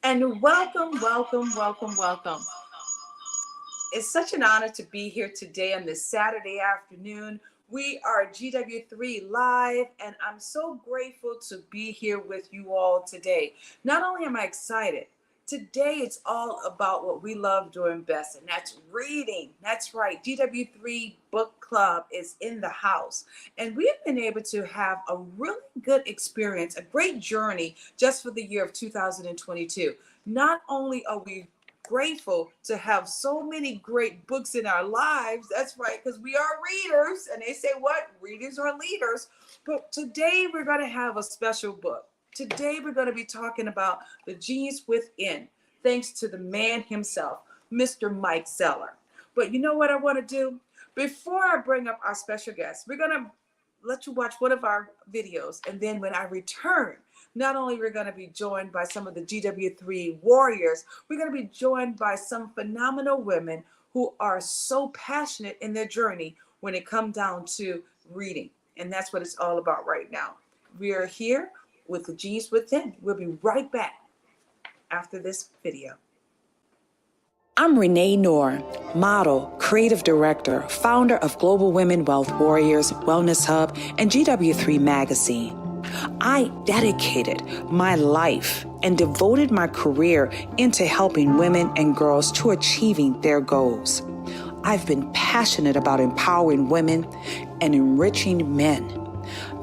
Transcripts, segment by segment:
And welcome, welcome, welcome, welcome. It's such an honor to be here today on this Saturday afternoon. We are GW3 Live, and I'm so grateful to be here with you all today. Not only am I excited, today it's all about what we love doing best, and that's reading. That's right, GW3 Book Club is in the house, and we've been able to have a really good experience, a great journey just for the year of 2022. Not only are we grateful to have so many great books in our lives. That's right, because we are readers, and they say what? Readers are leaders. But today we're going to have a special book. Today we're going to be talking about The Genius Within, thanks to the man himself, Mr. Mike Zeller. But you know what I want to do? Before I bring up our special guest, we're going to let you watch one of our videos, and then when I return, not only we're going to be joined by some of the GW3 warriors, we're going to be joined by some phenomenal women who are so passionate in their journey when it comes down to reading. And that's what it's all about right now. We are here with The Genius Within. We'll be right back after this video. I'm Renee Noor, model, creative director, founder of Global Women Wealth Warriors, Wellness Hub, and GW3 Magazine. I dedicated my life and devoted my career into helping women and girls to achieving their goals. I've been passionate about empowering women and enriching men.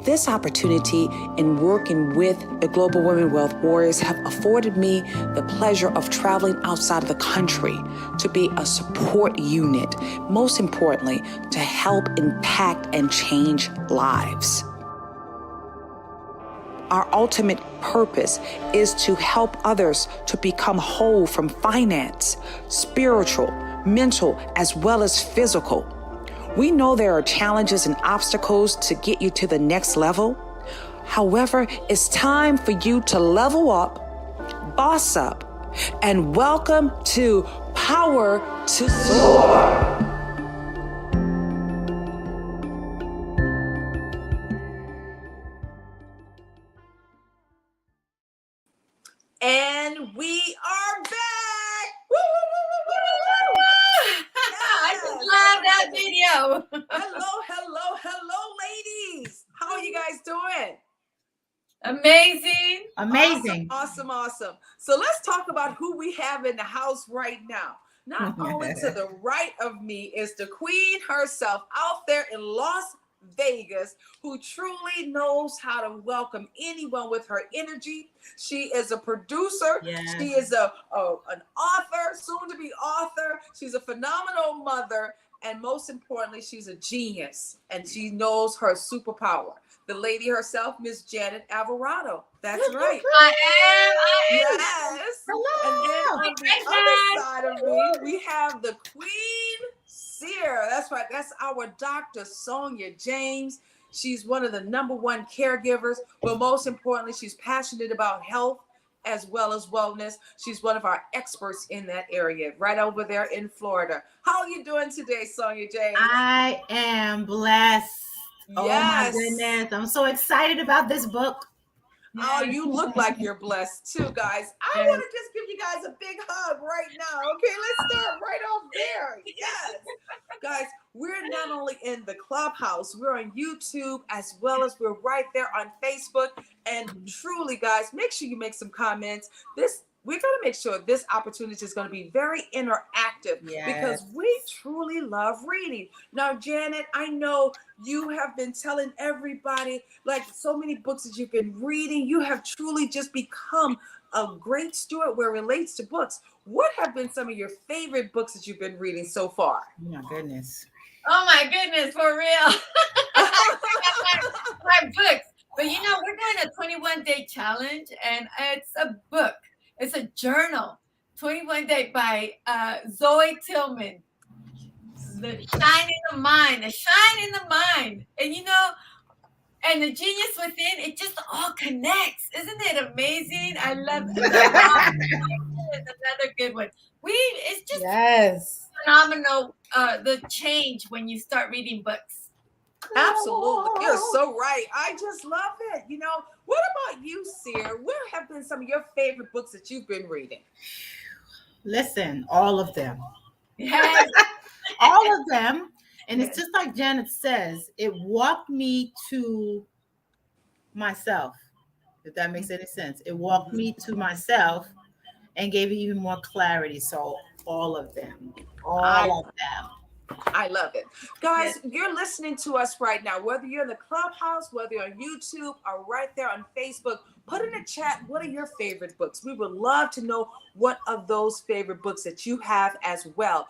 This opportunity in working with the Global Women Wealth Warriors have afforded me the pleasure of traveling outside of the country to be a support unit, most importantly, to help impact and change lives. Our ultimate purpose is to help others to become whole from finance, spiritual, mental, as well as physical. We know there are challenges and obstacles to get you to the next level. However, it's time for you to level up, boss up, and welcome to Power to Soar. And we are back. Woo, woo, woo, woo, woo, woo. I just love that video. Hello, ladies. How are you guys doing? Amazing. Awesome. So let's talk about who we have in the house right now. Not only to the right of me is the queen herself out there in Las Vegas, who truly knows how to welcome anyone with her energy. She is a producer. Yes. She is an author, soon to be author. She's a phenomenal mother. And most importantly, she's a genius, and she knows her superpower. The lady herself, Miss Janet Alvarado. That's right. I am. Yes. Hello. And then on the other side of me, we have the Queen Seer. That's right. That's our Dr. Sonia James. She's one of the #1 caregivers, but most importantly, she's passionate about health as well as wellness. She's one of our experts in that area, right over there in Florida. How are you doing today, Sonia James? I am blessed. Yes. Oh my goodness. I'm so excited about this book. Oh, you look like you're blessed too, guys. I want to just give you guys a big hug right now. Okay, let's start right off there. Yes. Guys, we're not only in the clubhouse, we're on YouTube as well as we're right there on Facebook. And truly, guys, make sure you make some comments. We're going to make sure this opportunity is going to be very interactive because we truly love reading. Now, Janet, I know you have been telling everybody, like so many books that you've been reading, you have truly just become a great steward where it relates to books. What have been some of your favorite books that you've been reading so far? Oh my goodness. Oh my goodness, for real. my books. But you know, we're doing a 21-day challenge, and it's a book. It's a journal, 21 Day by Zoe Tillman. The Shine in the Mind, The Shine in the Mind. And you know, and The Genius Within, it just all connects. Isn't it amazing? I love it. It's another good one. It's just phenomenal, the change when you start reading books. Absolutely. You're so right. I just love it. What about you, Seer? What have been some of your favorite books that you've been reading? Listen, all of them. Yes. All of them. And it's Yes. just like Janet says, it walked me to myself, if that makes any sense. It walked me to myself and gave it even more clarity. So all of them, I all of them. I love it. Yes. Guys, you're listening to us right now, whether you're in the clubhouse, whether you're on YouTube, or right there on Facebook. Put in the chat, what are your favorite books? We would love to know what of those favorite books that you have as well.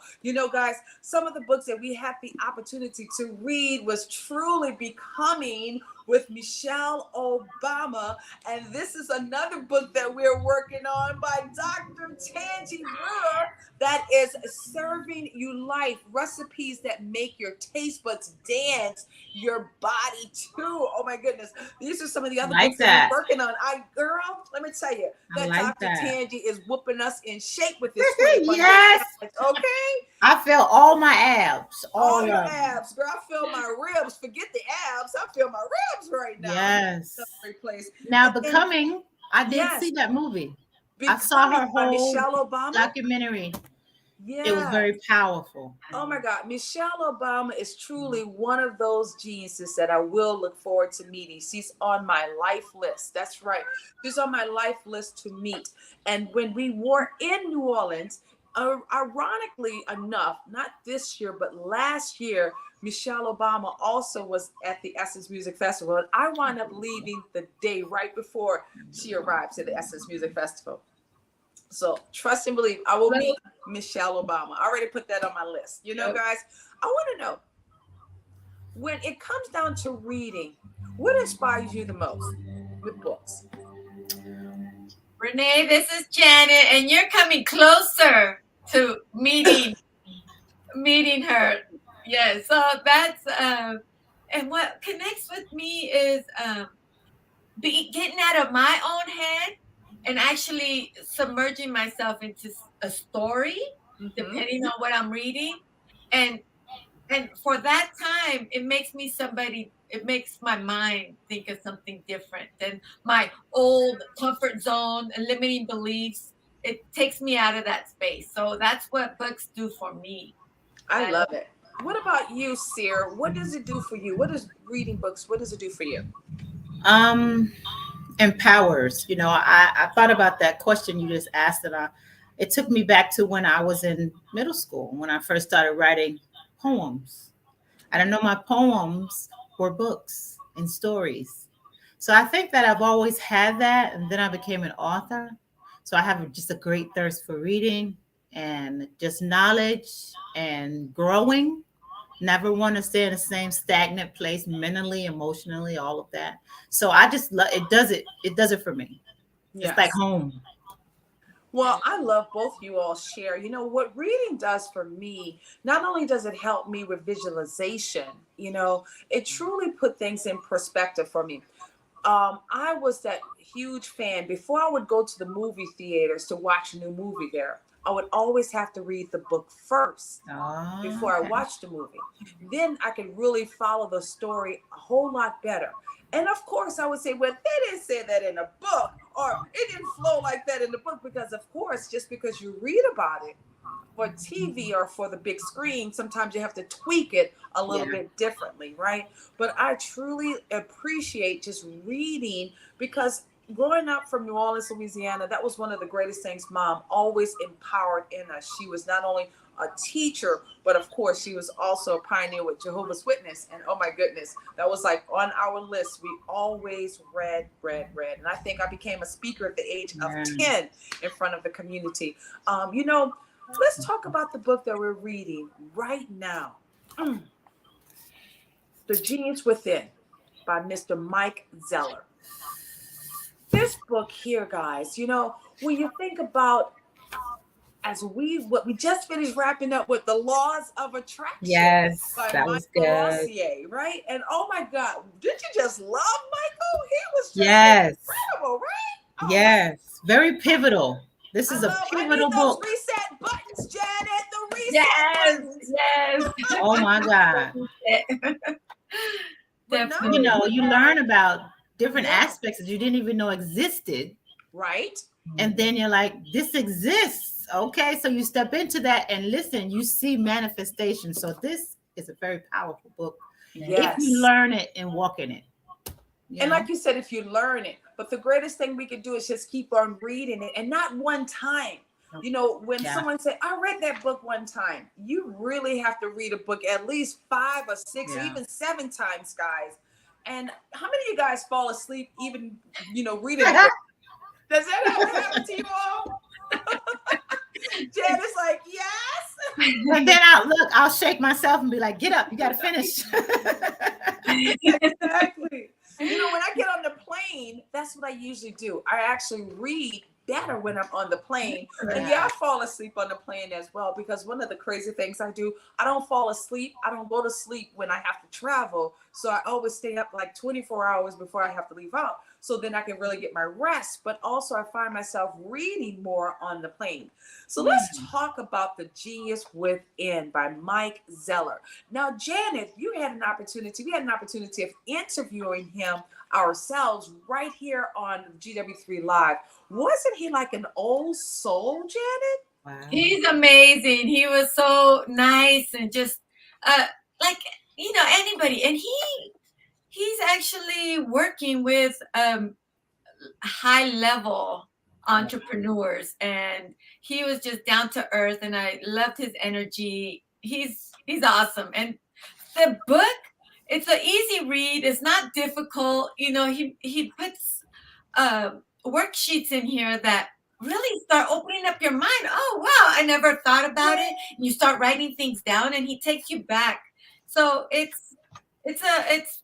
Guys, some of the books that we had the opportunity to read was Truly Becoming with Michelle Obama. And this is another book that we're working on by Dr. Tangi Brewer. That is Serving You Life, recipes that make your taste buds dance, your body too. Oh my goodness. These are some of the other Like books that that. we're working on. Girl, let me tell you, I that like Dr. that. Tangi is whooping us in shape with this 21 Yes. day challenge, okay? I feel all my abs. All All your of them. abs, girl. I feel my ribs. Forget the abs. I feel my ribs right now. Yes. Great place. Now, And then, Becoming, I did yes, see that movie. I saw Becoming her by whole Michelle Obama. documentary. Yeah. It was very powerful. Oh my God. Michelle Obama is truly one of those geniuses that I will look forward to meeting. She's on my life list. That's right. She's on my life list to meet. And when we were in New Orleans, ironically enough, not this year, but last year, Michelle Obama also was at the Essence Music Festival. And I wound up leaving the day right before she arrived to the Essence Music Festival. So trust and believe, I will meet Michelle Obama. I already put that on my list. Guys, I want to know, when it comes down to reading, what inspires you the most with books? Renee, this is Janet, and you're coming closer to meeting her. Yes, so that's and what connects with me is getting out of my own head and actually submerging myself into a story, depending on what I'm reading, and for that time, it makes me somebody. It makes my mind think of something different than my old comfort zone and limiting beliefs. It takes me out of that space. So that's what books do for me. I love it. What about you, Seer? What does it do for you? What is reading books? What does it do for you? Empowers. I thought about that question you just asked, and it took me back to when I was in middle school, when I first started writing poems. I didn't know my poems were books and stories. So I think that I've always had that, and then I became an author. So I have just a great thirst for reading and just knowledge and growing. Never want to stay in the same stagnant place mentally, emotionally, all of that. So I just love it. It does it for me. Yes. It's like home. Well, I love both you all share. What reading does for me, not only does it help me with visualization, it truly put things in perspective for me. I was that huge fan. Before I would go to the movie theaters to watch a new movie there, I would always have to read the book first before I watched the movie. Then I could really follow the story a whole lot better. And of course, I would say, well, they didn't say that in a book, or it didn't flow like that in the book, because of course, just because you read about it for TV or for the big screen, sometimes you have to tweak it a little bit differently, right? But I truly appreciate just reading, because growing up from New Orleans, Louisiana, that was one of the greatest things Mom always empowered in us. She was not only a teacher, but of course she was also a pioneer with Jehovah's Witness. And oh my goodness, that was like on our list. We always read. And I think I became a speaker at the age of 10 in front of the community. Let's talk about the book that we're reading right now. The Genius Within by Mr. Mike Zeller. This book here, guys, when you think about, what we just finished wrapping up with The Laws of Attraction. Yes, by that was good. Rossier, right? And oh my God, did you just love Michael? He was just incredible, right? Oh, yes, very pivotal. This is a pivotal book. Those reset buttons, Janet. The reset buttons. Yes. Oh my God. But definitely. You learn about different Yeah. aspects that you didn't even know existed. Right? And then you're like, this exists. Okay. So you step into that and listen, you see manifestation. So this is a very powerful book if you Yes. learn it and walk in it. And like you said, if you learn it, but the greatest thing we could do is just keep on reading it, and not one time. You know, when Yeah. someone say, I read that book one time, you really have to read a book at least 5 or 6 or Yeah. even 7 times, guys. And how many of you guys fall asleep even, reading a book? Does that ever happen to you all? Jan is like, yes. And then I'll shake myself and be like, get up, you got to finish. Exactly. When I get on the plane, that's what I usually do. I actually read better when I'm on the plane. And yeah, I fall asleep on the plane as well, because one of the crazy things I do, I don't fall asleep. I don't go to sleep when I have to travel. So I always stay up like 24 hours before I have to leave out. So then I can really get my rest. But also I find myself reading more on the plane. So let's talk about The Genius Within by Mike Zeller. Now, Janet, we had an opportunity of interviewing him ourselves right here on GW3 Live. Wasn't he like an old soul, Janet? Wow. He's amazing. He was so nice and just like anybody. And he's actually working with high level entrepreneurs, and he was just down to earth, and I loved his energy. He's awesome. And the book, it's an easy read. It's not difficult. He puts worksheets in here that really start opening up your mind. Oh wow, I never thought about it. And you start writing things down, and he takes you back. So it's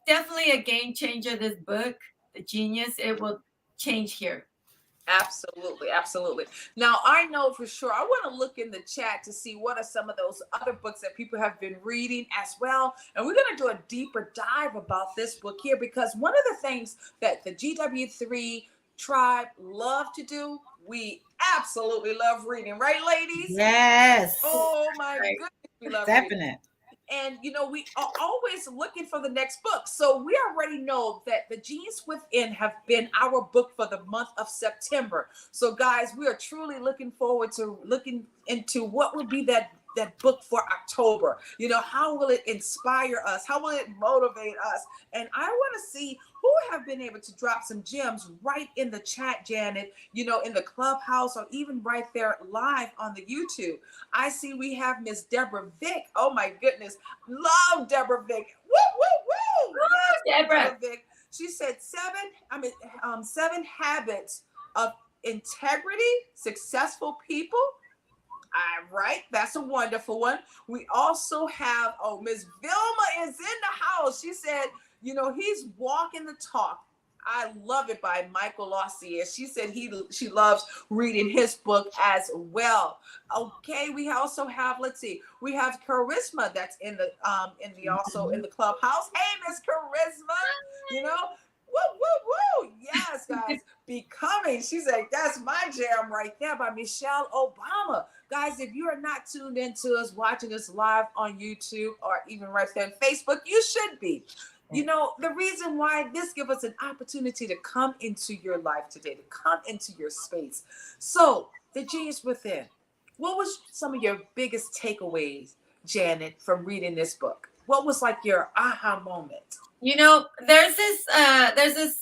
definitely a game changer. This book, The Genius, it will change here. Absolutely, absolutely. Now, I know for sure, I want to look in the chat to see what are some of those other books that people have been reading as well. And we're going to do a deeper dive about this book here, because one of the things that the GW3 tribe love to do, we absolutely love reading, right, ladies? Yes. Oh my Right. goodness, we love reading. Definite. And we are always looking for the next book. So we already know that The Genius Within have been our book for the month of September. So guys, we are truly looking forward to looking into what would be that book for October. How will it inspire us? How will it motivate us? And I want to see who have been able to drop some gems right in the chat, Janet, in the clubhouse, or even right there live on the YouTube. I see we have Miss Deborah Vick. Oh my goodness. Love Deborah Vick. Woo, woo, woo. Yes, Deborah. Vick. She said 7 habits of integrity, successful people. All right, that's a wonderful one. We also have, Miss Vilma is in the house. She said, he's walking the talk. I love it, by Michael Lossier. She said she loves reading his book as well. Okay, we also have, let's see, we have Charisma that's in the also in the clubhouse. Hey, Miss Charisma, woo, woo, woo. Yes, guys. Becoming. She's like, that's my jam right there, by Michelle Obama. Guys, if you are not tuned into us, watching us live on YouTube or even right there on Facebook, you should be. The reason why this gives us an opportunity to come into your life today, to come into your space. So, The Genius Within. What was some of your biggest takeaways, Janet, from reading this book? What was like your aha moment? There's this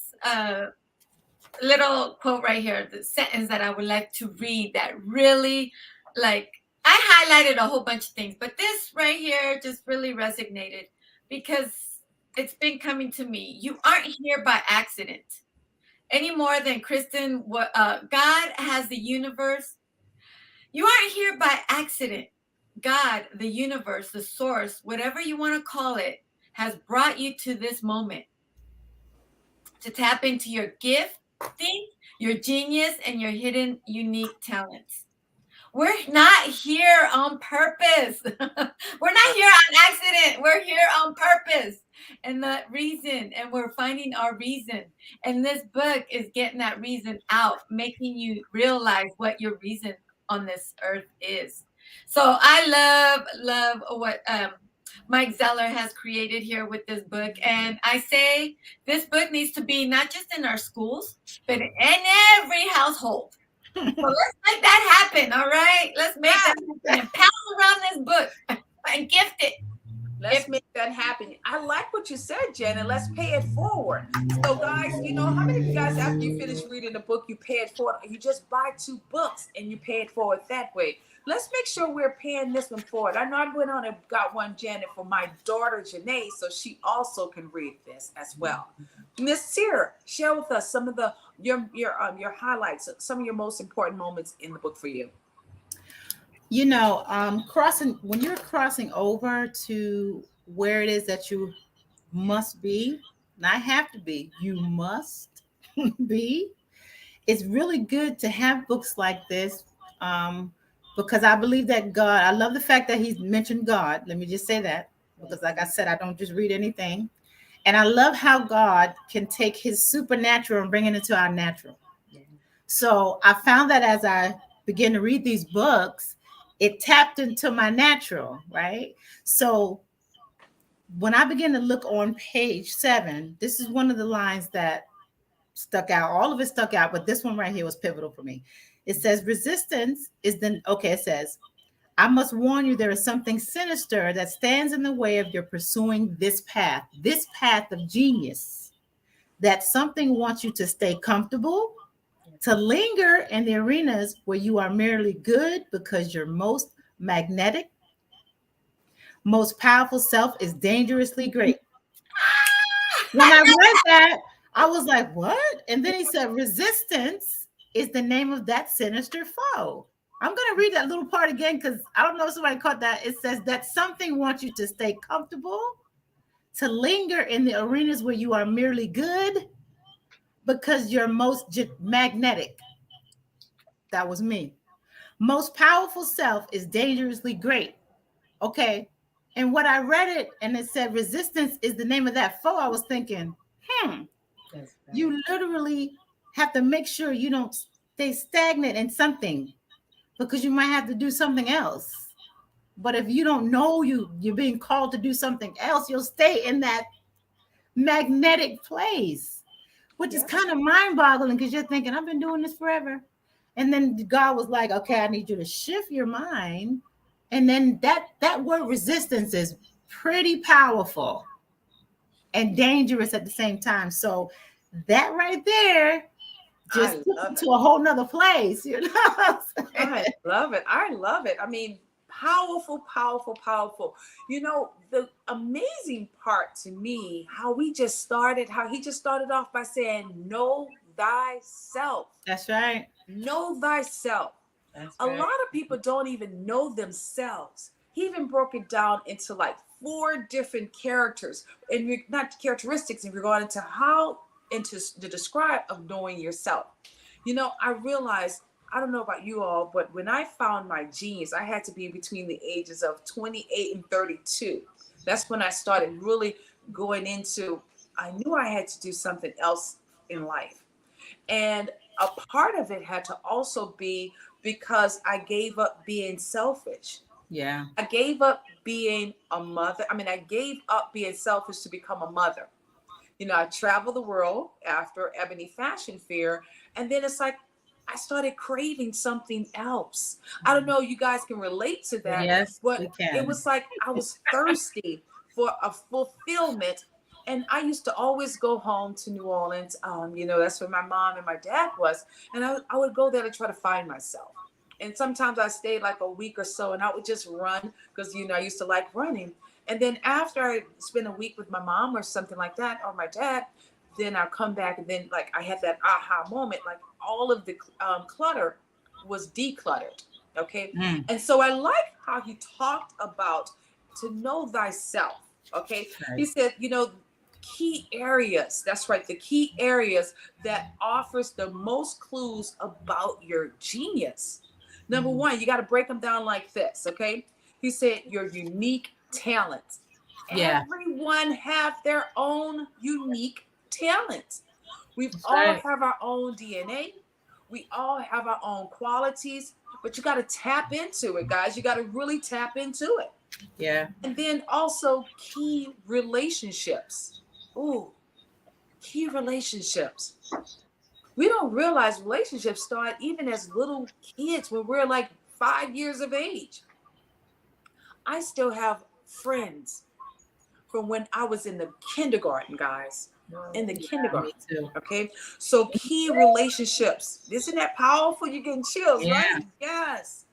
little quote right here, the sentence that I would like to read that really, like, I highlighted a whole bunch of things, but this right here just really resonated because it's been coming to me. You aren't here by accident any more than Kristen. God has the universe. You aren't here by accident. God, the universe, the source, whatever you want to call it, has brought you to this moment to tap into your gift, your genius, and your hidden unique talents. We're not here on purpose. We're not here on accident. We're here on purpose. And that reason, and we're finding our reason. And this book is getting that reason out, making you realize what your reason on this earth is. So I love what Mike Zeller has created here with this book. And I say this book needs to be not just in our schools, but in every household. So let's make that happen, all right? Let's make that happen and pass around this book and gift it. Let's make that happen. I like what you said, Jen, and let's pay it forward. So, guys, you know, how many of you guys, after you finish reading the book, you pay it forward? You just buy 2 books and you pay it forward that way. Let's make sure we're paying this one forward. I know I went on and got one, Janet, for my daughter, Janae, so she also can read this as well. Miss Sear, share with us some of your highlights, some of your most important moments in the book for you. You know, when you're crossing over to where it is that you must be, not have to be, you must be. It's really good to have books like this, because I believe that God, I love the fact that he's mentioned God. Let me just say that, because like I said, I don't just read anything. And I love how God can take his supernatural and bring it into our natural. So I found that as I began to read these books, it tapped into my natural, right? So when I began to look on page 7, this is one of the lines that stuck out. All of it stuck out, but this one right here was pivotal for me. It says, resistance is it says, I must warn you, there is something sinister that stands in the way of your pursuing this path of genius. That something wants you to stay comfortable, to linger in the arenas where you are merely good because your most magnetic, most powerful self is dangerously great. When I read that, I was like, what? And then he said, resistance is the name of that sinister foe. I'm going to read that little part again because I don't know if somebody caught that. It says that something wants you to stay comfortable, to linger in the arenas where you are merely good because you're most magnetic. That was me. Most powerful self is dangerously great. Okay. And when I read it and it said resistance is the name of that foe, I was thinking, you literally have to make sure you don't stay stagnant in something, because you might have to do something else. But if you don't know you're being called to do something else, you'll stay in that magnetic place, which is kind of mind-boggling, because you're thinking, I've been doing this forever. And then God was like, okay, I need you to shift your mind. And then that word resistance is pretty powerful and dangerous at the same time. So that right there just took it to a whole nother place, you know. I love it. I love it. I mean, powerful, powerful, powerful. You know, the amazing part to me, how he just started off by saying, know thyself. That's right. Know thyself. A lot of people don't even know themselves. He even broke it down into like 4 different characters, and not characteristics, in regard into how, into the describe of knowing yourself. You know, I realized, I don't know about you all, but when I found my genius, I had to be between the ages of 28 and 32. That's when I started really going into, I knew I had to do something else in life. And a part of it had to also be because I gave up being selfish. Yeah. I gave up being a mother. I mean, I gave up being selfish to become a mother. You know, I traveled the world after Ebony Fashion Fair, and then it's like I started craving something else. I don't know, you guys can relate to that. Yes, but we can. It was like I was thirsty for a fulfillment. And I used to always go home to New Orleans. You know, that's where my mom and my dad was. And I would go there to try to find myself. And sometimes I stayed like a week or so, and I would just run because, you know, I used to like running. And then after I spent a week with my mom or something like that, or my dad, then I'll come back, and then like I had that aha moment, like all of the clutter was decluttered. Okay. And so I like how he talked about to know thyself. Okay. He said, you know, key areas. That's right. The key areas that offers the most clues about your genius. Number 1, you got to break them down like this. Okay. He said your unique talents. Yeah. Everyone have their own unique talents. We all have our own DNA. We all have our own qualities, but you got to tap into it, guys. You got to really tap into it. Yeah. And then also key relationships. Ooh, key relationships. We don't realize relationships start even as little kids when we're like 5 years of age. I still have friends from when I was in the kindergarten, guys. In the Yeah, me kindergarten. too. Okay. So key relationships. Isn't that powerful? You're getting chills, Yeah. right? Yes.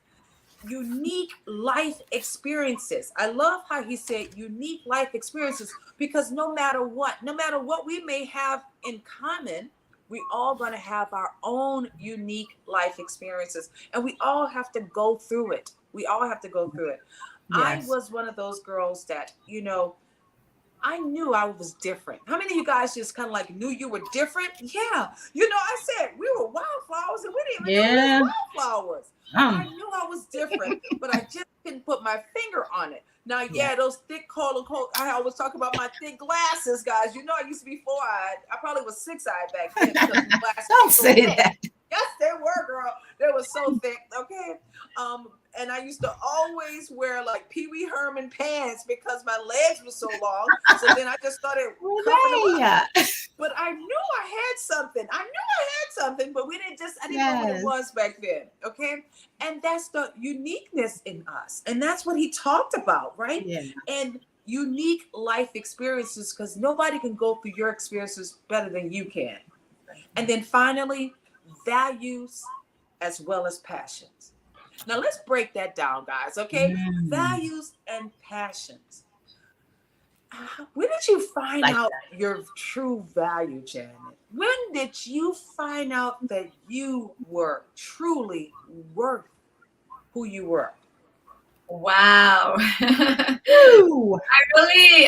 Unique life experiences. I love how he said unique life experiences because no matter what we may have in common, we all going to have our own unique life experiences and we all have to go through it. We all have to go through it. I Yes. was one of those girls that, I knew I was different. How many of you guys just kind of like knew you were different? Yeah. I said we were wildflowers and we didn't even know we Yeah. was wildflowers. I Um. knew I was different, but I just couldn't put my finger on it. Now, Yeah. yeah, those thick coat. I always talk about my thick glasses, guys. I used to be four-eyed. I probably was six-eyed back then because my glasses Don't were so say thick. that. Yes, they were, girl. They were so thick. Okay. And I used to always wear like Pee Wee Herman pants because my legs were so long. So then I just started Well, cuffing them up. yeah. But I knew I had something. But I didn't know what it Yes. was back then. Okay. And that's the uniqueness in us. And that's what he talked about, right? Yeah. And unique life experiences because nobody can go through your experiences better than you can. And then finally, values as well as passions. Now let's break that down, guys, okay? Mm. Values and passions. When did you find Like out that. your true value, Janet? When did you find out that you were truly worth who you were? Wow. I Woo. really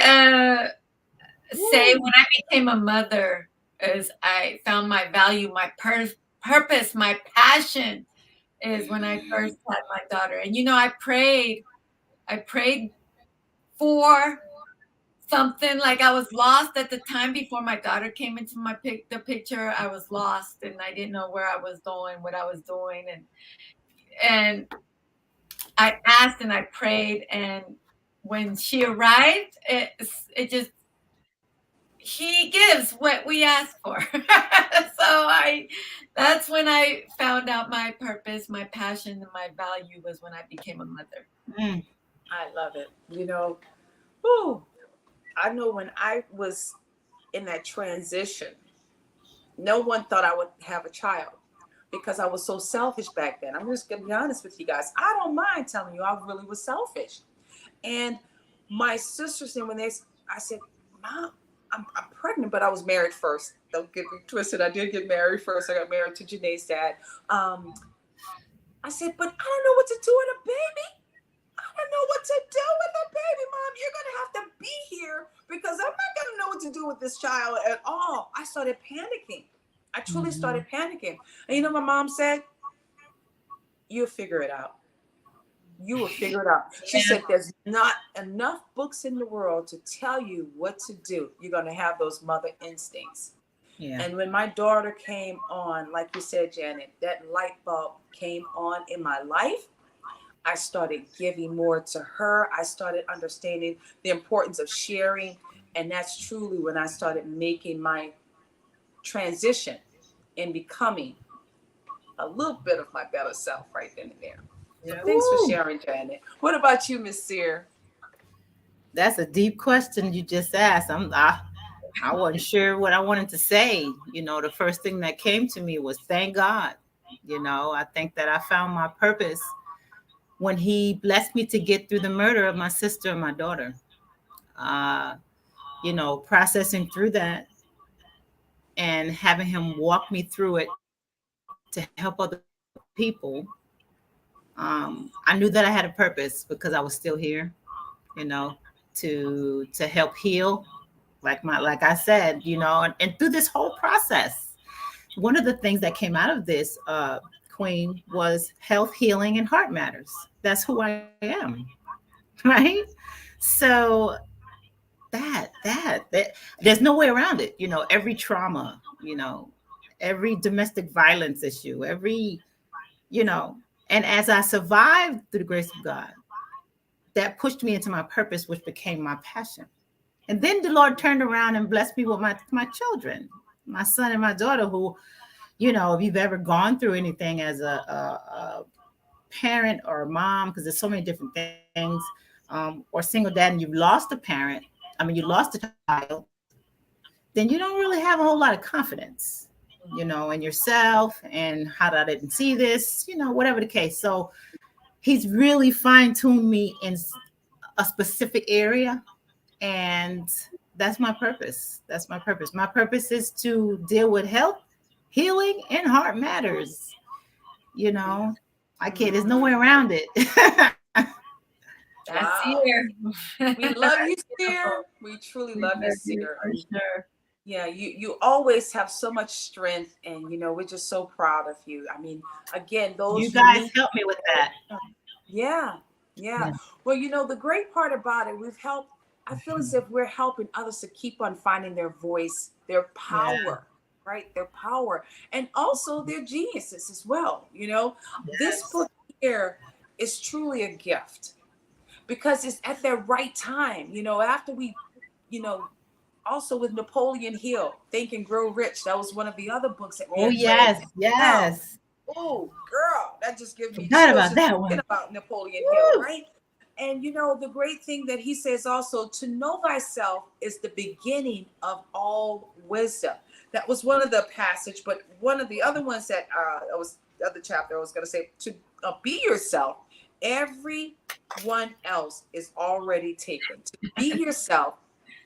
say Woo. when I became a mother is I found my value, my purpose, my passion is when I first had my daughter. And I prayed for something like I was lost at the time before my daughter came into the picture. I was lost and I didn't know where I was going, what I was doing, and I asked and I prayed, and when she arrived, it just he gives what we ask for. That's when I found out my purpose, my passion, and my value was when I became a mother. Mm. I love it. Whew, I know when I was in that transition, no one thought I would have a child because I was so selfish back then. I'm just gonna be honest with you guys. I don't mind telling you I really was selfish. And my sisters, and I said, Mom, I'm pregnant, but I was married first. Don't get me twisted. I did get married first. I got married to Janae's dad. I said, but I don't know what to do with a baby. I don't know what to do with a baby, Mom. You're going to have to be here because I'm not going to know what to do with this child at all. I started panicking. I truly Mhm. started panicking. And you know, my mom said, you'll figure it out. You will figure it out. She Yeah. said, there's not enough books in the world to tell you what to do. You're going to have those mother instincts. Yeah. And when my daughter came on, like you said, Janet, that light bulb came on in my life. I started giving more to her. I started understanding the importance of sharing. And that's truly when I started making my transition and becoming a little bit of my better self right then and there. So Yep. thanks for Woo. sharing, Janet. What about you, Miss Sear? That's a deep question you just asked. I wasn't sure what I wanted to say. The first thing that came to me was thank God. I think that I found my purpose when He blessed me to get through the murder of my sister and my daughter. Uh, processing through that and having Him walk me through it to help other people. I knew that I had a purpose because I was still here, you know, to help heal. Like I said, and through this whole process, one of the things that came out of this, Queen, was health, healing, and heart matters. That's who I am, right? So that there's no way around it. Every trauma, every domestic violence issue, every, you know, and as I survived through the grace of God, that pushed me into my purpose, which became my passion. And then the Lord turned around and blessed me with my children, my son and my daughter, who, you know, if you've ever gone through anything as a parent or a mom, because there's so many different things, or single dad, and you've lost a parent, I mean, you lost a child, then you don't really have a whole lot of confidence, you know, in yourself and how did I didn't see this, you know, whatever the case. So he's really fine-tuned me in a specific area, and that's my purpose. That's my purpose. My purpose is to deal with health, healing, and heart matters. You know, I can't, there's no way around it. That's Wow. here. We love you, Seer. We truly We love you, love you Seer. for sure. Yeah, you always have so much strength, and you know we're just so proud of you. I mean, again, You those guys unique. help me with that. Yeah, yeah. Yeah. Well, you know, the great part about it, we've helped, I feel as if we're helping others to keep on finding their voice, their Yeah. power, right? Their power, and also their geniuses as well. You know, this Yes. book here is truly a gift because it's at the right time. You know, after we, you know, also with Napoleon Hill, Think and Grow Rich, that was one of the other books that we Oh, had read. yes. Now, Yes. oh, girl, that just gives me Forgot chills about just that thinking one. about Napoleon Hill, Woo. right? And you know, the great thing that he says also, to know thyself is the beginning of all wisdom. That was one of the passage, but one of the other ones that was the other chapter I was going to say, to be yourself. Everyone else is already taken. To be yourself,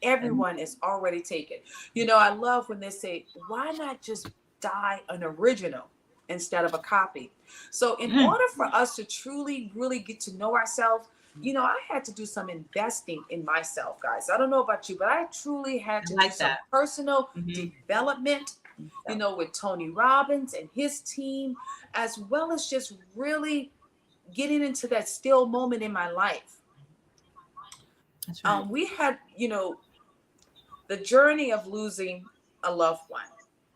everyone is already taken. You know, I love when they say, why not just die an original instead of a copy? So in Mm, order for us to truly really get to know ourselves, you know, I had to do some investing in myself, guys. I don't know about you, but I truly had I to do like some that. personal Mhm. development, you know, with Tony Robbins and his team, as well as just really getting into that still moment in my life. That's right. We had, you know, the journey of losing a loved one.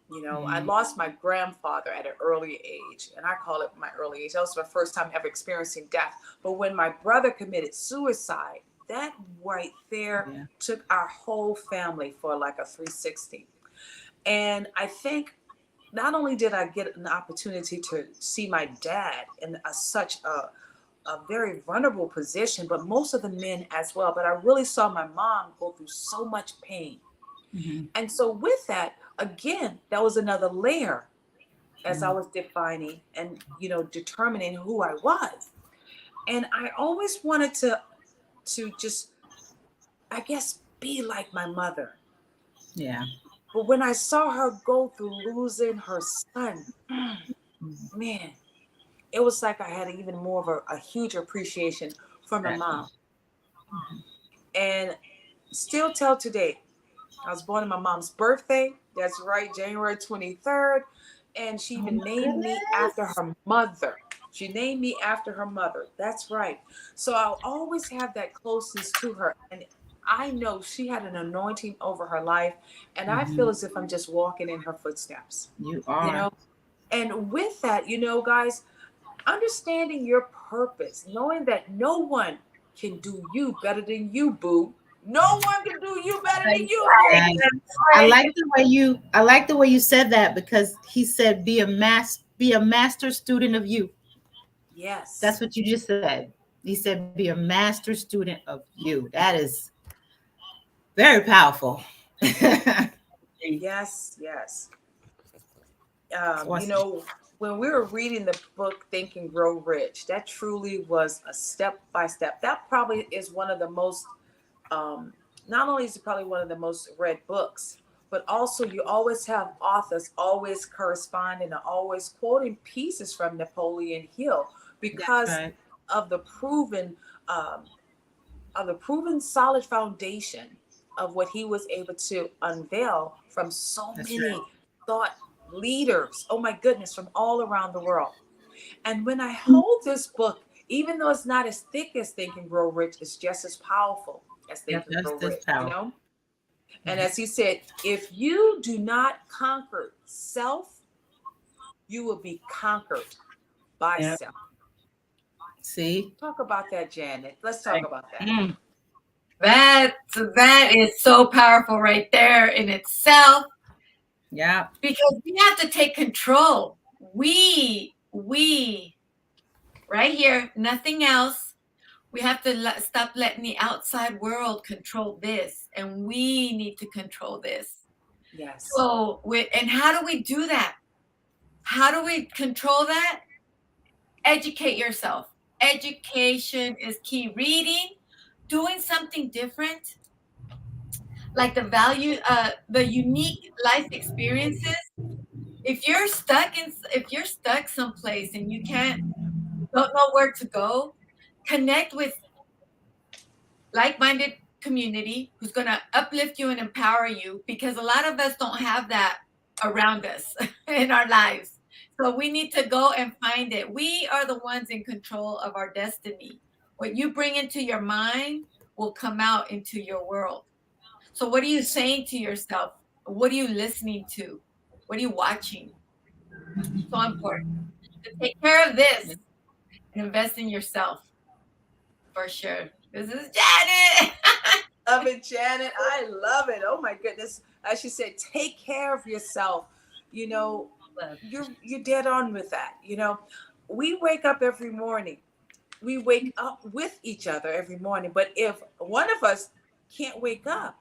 You know, I Mm, lost my grandfather at an early age, and I call it my early age. That was my first time ever experiencing death. But when my brother committed suicide, that right there yeah. took our whole family for like a 360. And I think not only did I get an opportunity to see my dad in such a very vulnerable position, but most of the men as well. But I really saw my mom go through so much pain. Mhm. And so, with that, again, that was another layer as I Mm. was defining and, you know, determining who I was. And I always wanted to just, I guess, be like my mother. Yeah. But when I saw her go through losing her son, Mhm. man, it was like I had even more of a huge appreciation for my Exactly. mom. And still till today, I was born on my mom's birthday. That's right, January 23rd. And she Oh even my named me after goodness. her mother. She named me after her mother. That's right. So I'll always have that closeness to her. And I know she had an anointing over her life. And I feel Mhm. as if I'm just walking in her footsteps, You you are. know? And with that, you know, guys, understanding your purpose, knowing that no one can do you better than you, boo. No one can do you better than That's you, right. boo. Yes. That's I right. like the way you said that, because he said be a master student of you. That's Yes. what you just said. He said be a master student of you. That is very powerful. It's Yes, yes. You awesome. know, when we were reading the book Think and Grow Rich, that truly was a step by step. That probably is one of the most, um, not only is it probably one of the most read books, but also you always have authors always corresponding and always quoting pieces from Napoleon Hill That's because right. of the proven, um, of the proven solid foundation of what he was able to unveil from so That's many right. thought leaders. Oh my goodness, from all around the world. And when I hold this book, even though it's not as thick as Think and Grow Rich, it's just as powerful as Think Yep, and Grow that's Rich, you powerful. know? And Mhm. as he said, if you do not conquer self, you will be conquered by Yep. self. See? Talk about that, Janet. Let's talk about that. Mm. That is so powerful right there in itself. Yeah. Because we have to take control. We, right here, nothing else. We have to stop letting the outside world control this, and we need to control this. Yes. So, and how do we do that? How do we control that? Educate yourself. Education is key. Reading, doing something different, like the unique life experiences. If you're stuck someplace and you don't know where to go, connect with like-minded community who's going to uplift you and empower you, because a lot of us don't have that around us in our lives. So we need to go and find it. We are the ones in control of our destiny. What you bring into your mind will come out into your world. So what are you saying to yourself? What are you listening to? What are you watching? So important to take care of this and invest in yourself. For sure. This is Janet. Love it, Janet. I love it. Oh my goodness. As she said, take care of yourself. You know, you're dead on with that. You know, we wake up every morning. We wake up with each other every morning. But if one of us can't wake up,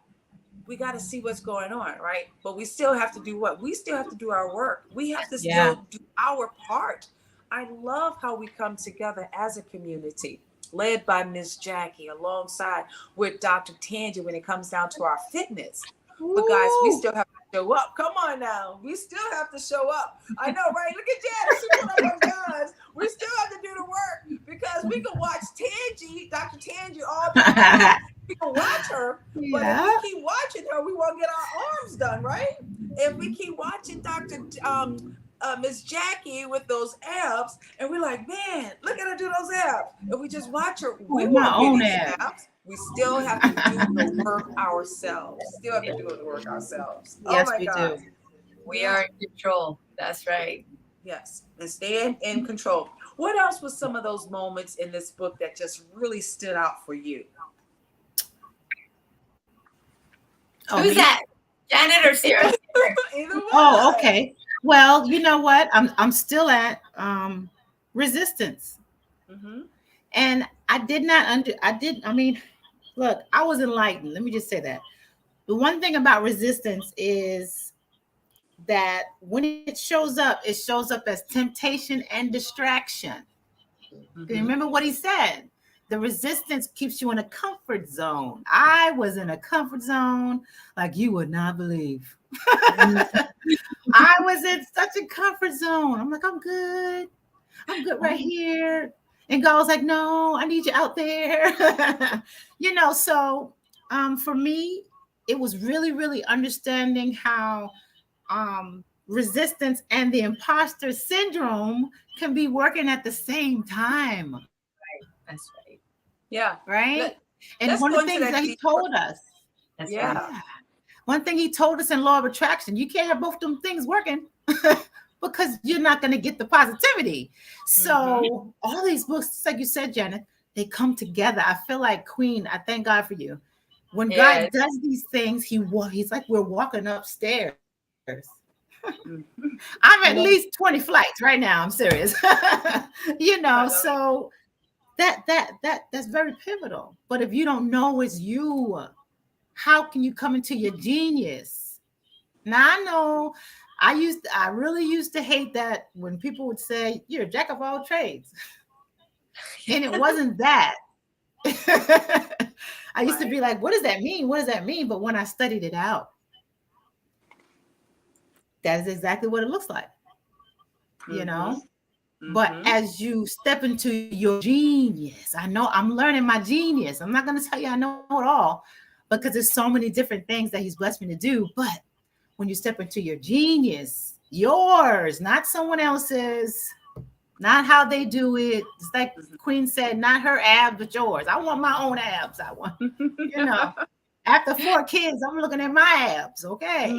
we got to see what's going on, right? But we still have to do what? We still have to do our work. We have to still do our part. I love how we come together as a community, led by Miss Jackie, alongside with Dr. Tangi when it comes down to our fitness. But guys, we still have to show up. Come on now. We still have to show up. I know, right? Look at Janet. She put up her guns. We still have to do the work, because we can watch Tangi, Dr. Tangi, all day long. We can watch her, but if we keep watching her, we won't get our arms done, right? If we keep watching Dr. Miss Jackie with those abs, and we're like, man, look at her do those abs. If we just watch her, we won't get any abs. We still have to do the work ourselves. Still have to do the work ourselves. Yes, oh my we God. do. We are in control. That's right. Yes, and stay in control. What else was some of those moments in this book that just really stood out for you? Who's that? Janet or Sarah? Either one. Oh, okay. Well, you know what? I'm still at resistance. Mm-hmm. And look, I was enlightened. Let me just say that. The one thing about resistance is that when it shows up as temptation and distraction. Mm-hmm. Remember what he said? The resistance keeps you in a comfort zone. I was in a comfort zone like you would not believe. I was in such a comfort zone. I'm like, I'm good right here. And God was like, no, I need you out there. So for me, it was really, really understanding how resistance and the imposter syndrome can be working at the same time. Right. That's right. Yeah. Right. And one of the things that he told us. One thing he told us in law of attraction, you can't have both them things working because you're not going to get the positivity. So all these books, just like you said, Janet, they come together. I feel like Queen, I thank God for you. When God does these things, he's like, we're walking upstairs. I'm at least 20 flights right now. I'm serious. So that's very pivotal. But if you don't know it's you, how can you come into your genius? Now I know I really used to hate that when people would say you're a jack of all trades. And it wasn't that. I used to be like, what does that mean? What does that mean? But when I studied it out, that is exactly what it looks like. But as you step into your genius, I know I'm learning my genius. I'm not going to tell you I know it all, because there's so many different things that he's blessed me to do. But when you step into your genius, yours, not someone else's, not how they do it. It's like Queen said, not her abs, but yours. I want my own abs. I want, after 4 kids, I'm looking at my abs. Okay.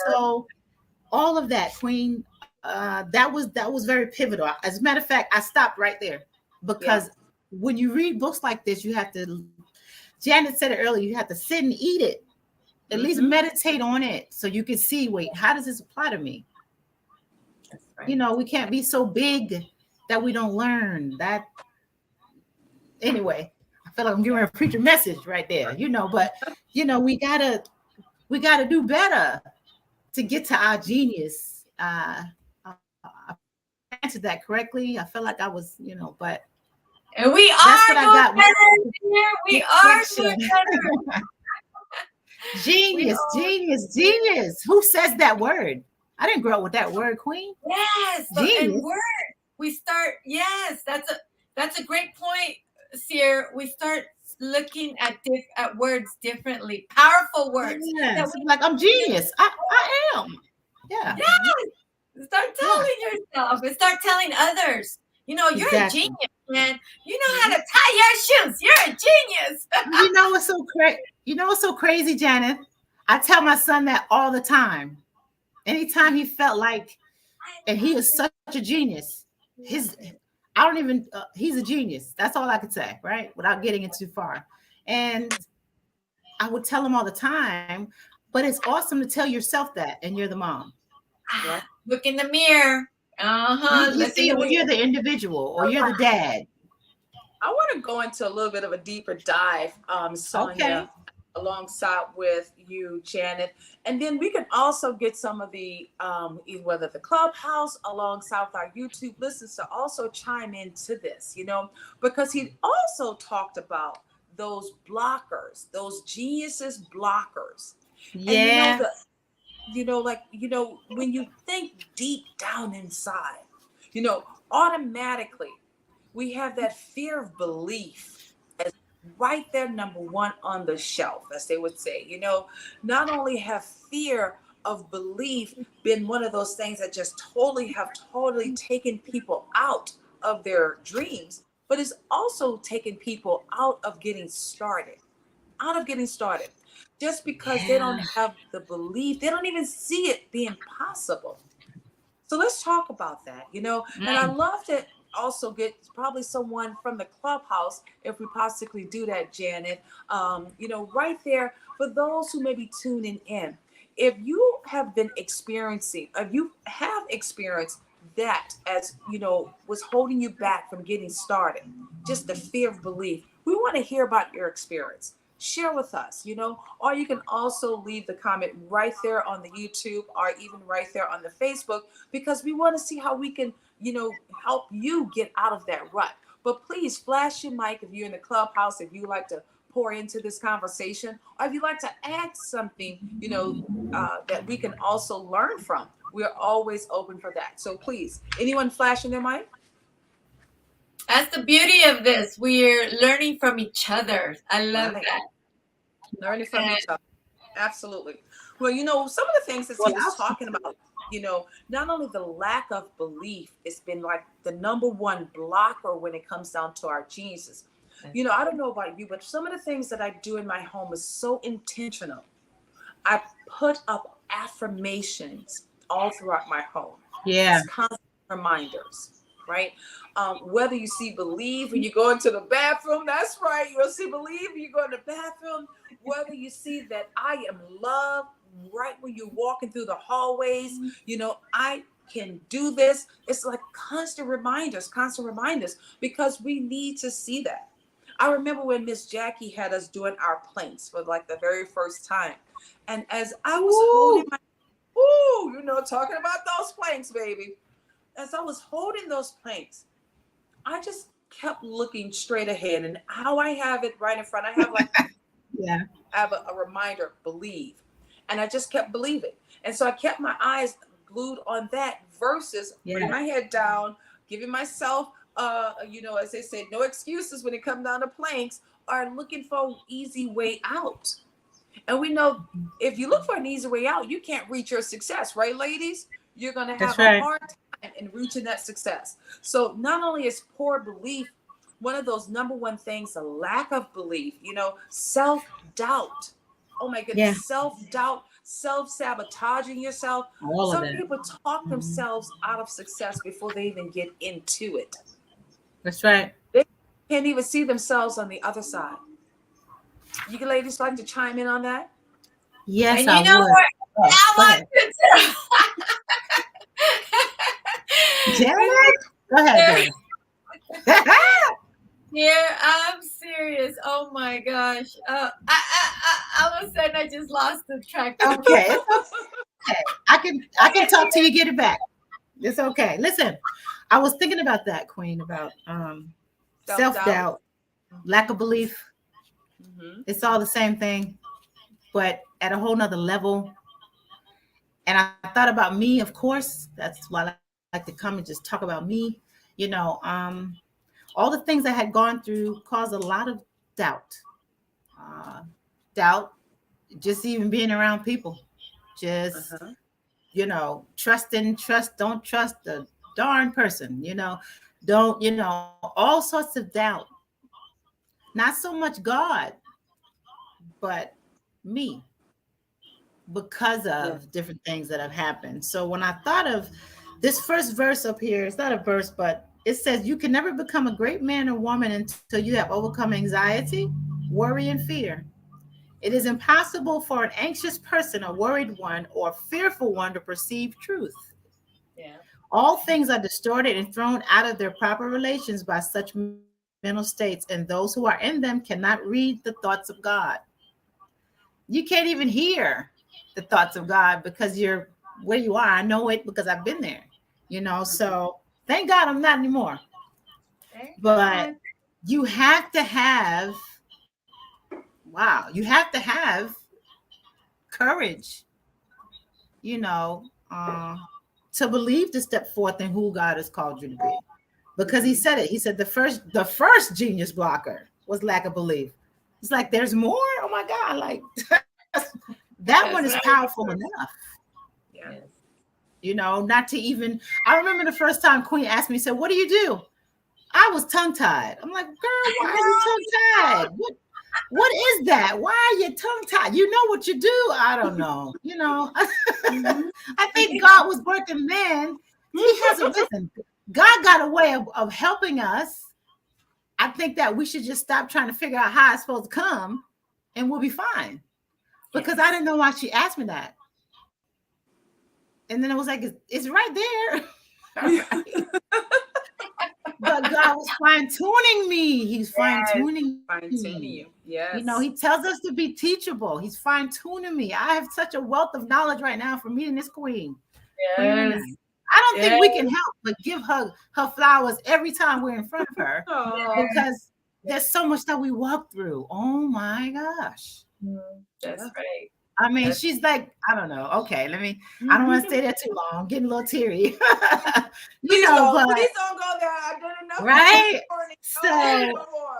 So all of that, Queen, that was very pivotal. As a matter of fact, I stopped right there because when you read books like this, you have to, Janet said it earlier, you have to sit and eat it, at least meditate on it so you can see, wait, how does this apply to me? That's right. You know, we can't be so big that we don't learn that. Anyway, I feel like I'm giving a preacher message right there, you know, but you know, we gotta do better to get to our genius. I answered that correctly. I feel like I was, you know, but And we that's are what I doing got. better here. We are doing better. Genius, genius, genius. Who says that word? I didn't grow up with that word, Queen. Yes, Genius. and word. We start. Yes, that's a great point, Seer. We start looking at words differently. Powerful words. Yes. Like I'm genius. I am. Yeah. Yes. Start telling yourself and start telling others. You know, you're a genius, man. You know how to tie your shoes. You're a genius. You know what's so crazy? You know what's so crazy, Janet? I tell my son that all the time. Anytime he felt like, and he is such a genius. He's a genius. That's all I could say, right? Without getting it too far. And I would tell him all the time, but it's awesome to tell yourself that, and you're the mom. Right? Look in the mirror. You see, or you're the individual, or you're the dad. I want to go into a little bit of a deeper dive, Sonia, alongside with you, Janet. And then we can also get some of the, whether the Clubhouse alongside with our YouTube listeners to also chime into this, you know, because he also talked about those blockers, those geniuses blockers. Yeah. And when you think deep down inside, you know, automatically we have that fear of belief as right there, number one on the shelf, as they would say. You know, not only have fear of belief been one of those things that just totally taken people out of their dreams, but it's also taken people out of getting started. Just because they don't have the belief, they don't even see it being possible. So let's talk about that, you know. And I love to also get probably someone from the Clubhouse, if we possibly do that, Janet, you know, right there for those who may be tuning in. If you have been experiencing, if you have experienced that as, you know, was holding you back from getting started, just the fear of belief, we want to hear about your experience. Share with us, you know, or you can also leave the comment right there on the YouTube or even right there on the Facebook, because we want to see how we can, you know, help you get out of that rut. But please flash your mic if you're in the Clubhouse, if you like to pour into this conversation, or if you'd like to add something, you know, that we can also learn from. We're always open for that. So please, anyone flashing their mic? That's the beauty of this. We're learning from each other. I love that. Learning from each other. Absolutely. Well, you know, some of the things that he was talking about, you know, not only the lack of belief, it's been like the number one blocker when it comes down to our geniuses. You know, I don't know about you, but some of the things that I do in my home is so intentional. I put up affirmations all throughout my home. Yeah. It's constant reminders, right? Whether you see believe when you go into the bathroom, that's right. You'll see believe when you go in the bathroom. Whether you see that I am loved right when you're walking through the hallways, you know, I can do this. It's like constant reminders, because we need to see that. I remember when Miss Jackie had us doing our planks for like the very first time. And as I was holding you know, talking about those planks, baby. As I was holding those planks, I just kept looking straight ahead, and how I have it right in front, I have like, I have a reminder, believe. And I just kept believing. And so I kept my eyes glued on that versus putting my head down, giving myself, you know, as they say, no excuses when it comes down to planks, or looking for an easy way out. And we know if you look for an easy way out, you can't reach your success, right, ladies? You're going to have a hard time in reaching that success. So not only is poor belief one of those number one things, a lack of belief, you know, self-doubt. Oh my goodness, self-doubt, self-sabotaging yourself. Some people talk themselves out of success before they even get into it. That's right. They can't even see themselves on the other side. You ladies like to chime in on that? Yes, And I you know would. what? Oh, I go want ahead. to Janet? Go ahead, tell. Janet. Here, I'm serious. Oh my gosh. All of a sudden, I just lost the track. Okay, it's okay. I can talk till you get it back. It's okay. Listen, I was thinking about that, Queen, about Self-doubt. self-doubt, lack of belief. Mm-hmm. It's all the same thing, but at a whole nother level. And I thought about me, of course. That's why I like to come and just talk about me. You know, all the things I had gone through caused a lot of doubt. Uh, doubt, just even being around people, just Uh-huh. don't trust the darn person, don't, all sorts of doubt. Not so much God, but me, because Yeah. of different things that have happened. So when I thought of this first verse up here, it's not a verse, but it says, you can never become a great man or woman until you have overcome anxiety, worry, and fear. It is impossible for an anxious person, a worried one, or fearful one to perceive truth. Yeah. All things are distorted and thrown out of their proper relations by such mental states, and those who are in them cannot read the thoughts of God. You can't even hear the thoughts of God because you're where you are. I know it because I've been there, Mm-hmm. so thank God I'm not anymore. Thank But God. you have to have, wow, you have to have courage, you know, uh, to believe to step forth in who God has called you to be. Because he Mm-hmm. said it. He said the first genius blocker was lack of belief. It's like there's more. Oh my God! Like that one is That's right. powerful enough. Yeah. Yes. Not to even. I remember the first time Queen asked me, said, "What do you do?" I was tongue tied. I'm like, "Girl, why are you tongue tied? What is that? Why are you tongue tied? You know what you do? I don't know. Mm-hmm. I think God was working then. He has a listen. God got a way of helping us. I think that we should just stop trying to figure out how it's supposed to come and we'll be fine. Because I Yes. didn't know why she asked me that. And then it was like, it's right there. All right. But God was fine tuning me. He's fine Yes. tuning Fine me. tuning you. He Yes. tells us to be teachable. He's fine tuning me. I have such a wealth of knowledge right now from meeting this queen, Queen Yes. Renee. I don't think Yes. we can help but give her flowers every time we're in front of her Oh, because there's so much that we walk through. Oh my gosh. That's yeah. right. I mean, That's she's like, I don't know. Okay, I don't want to stay there too long. I'm getting a little teary. Please don't. But Please don't go there. I've done enough this right. morning. Oh, So no more.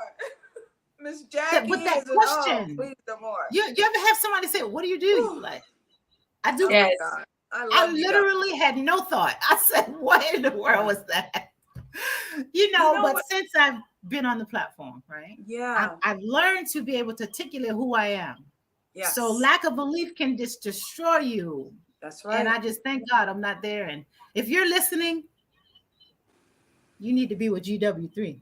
Miss with Jackie that is an oh, question, please no more. you ever have somebody say, what do you do? You Whew. like, I do. Oh my yes. God. I I love you guys. literally had no thought. I said, what in the world Yeah. was that? You know But what? since I've been on the platform, right, Yeah. I've learned to be able to articulate who I am. So Yes. lack of belief can just destroy you. That's And right. I just thank God I'm not there. And if you're listening, you need to be with GW3.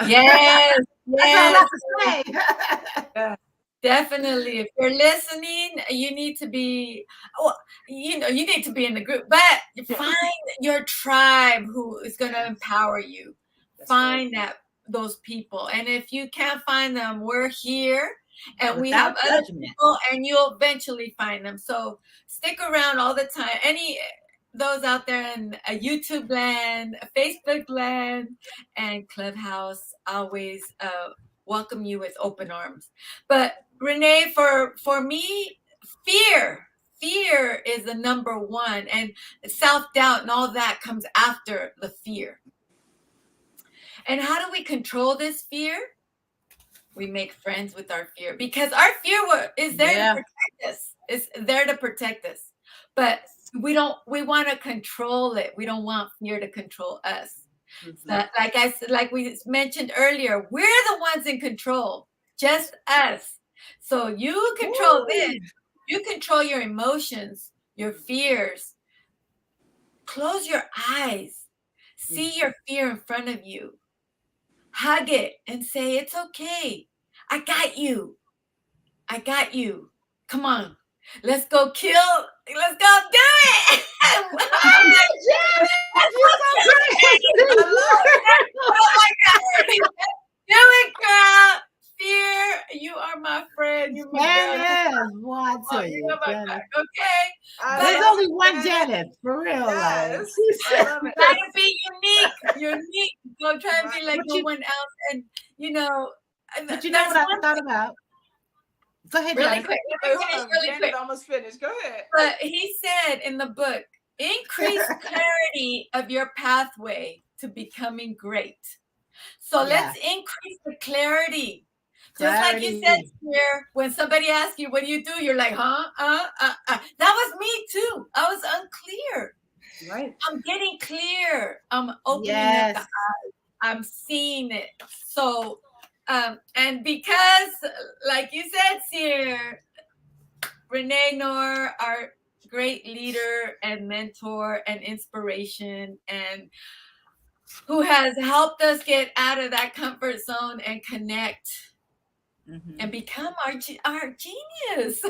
Yes. That's all Yes. I have to say. Yeah. Definitely. If you're listening, you need to be, well, you need to be in the group, but find your tribe who is going to empower you. That's right. Find those people. And if you can't find them, we're here and we have Without other judgment. people and you'll eventually find them. So stick around all the time. Those out there in YouTube land, Facebook land, and Clubhouse always welcome you with open arms. But Renee, for me, fear is the number one, and self-doubt and all that comes after the fear. And how do we control this fear? We make friends with our fear because our fear is there to Yeah. protect us. It's there to protect us. But we want to control it. We don't want fear to control us. Mm-hmm. Like I said, like we mentioned earlier, we're the ones in control, just us. So you control this. Woo. You control your emotions, your fears. Close your eyes. See your fear in front of you. hug it and say, it's okay. I got you. I got you. Come on. Let's go kill. Let's go do it. Oh my God. You're so great. I love it. Oh my God. Do it, girl. Fear, you are my friend. You're my girl. Yes, boy, I Oh, tell you you, have my Janet. back, okay? I But There's love only one it. Janet, for real. Yes, Like, I love it. gotta be unique. You're unique. Don't try and be like but no one else. And you know, and you know that's what I one thought thing. about? Go ahead, Really Janet. quick. Wait, Let me hold finish on. really Janet quick. almost finished. Go ahead. But he said in the book, increase clarity of your pathway to becoming great. So let's Yes. increase the clarity. Just like you said Clarity. here, when somebody asks you, what do? You're like, huh? That was me too. I was unclear. Right. I'm getting clear. I'm opening up the Yes. eyes. I'm seeing it. So, and because, like you said, Seer, Renee Noor, our great leader and mentor and inspiration, and who has helped us get out of that comfort zone and connect and become our genius.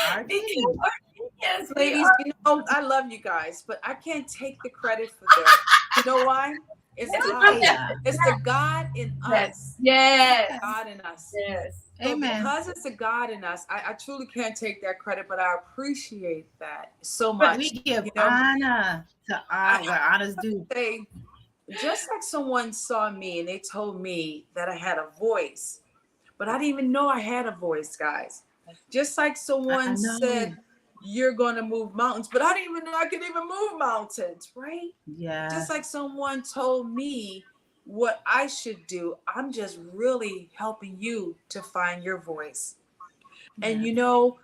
Our Become team. our genius. We Ladies, are. you know, I love you guys, but I can't take the credit for this. You know why? It's God. Yeah. It's the God in Yes. us. Yes. God in us. Yes. So Amen. because it's a God in us, I truly can't take that credit, but I appreciate that so But much. we give You know, honor to I where honors due. say, just like someone saw me and they told me that I had a voice, but I didn't even know I had a voice, guys. Just like I someone know. said, you're going to move mountains, but I didn't even know I could even move mountains, right? Yeah. Just like someone told me what I should do, I'm just really helping you to find your voice. And Yeah. you know,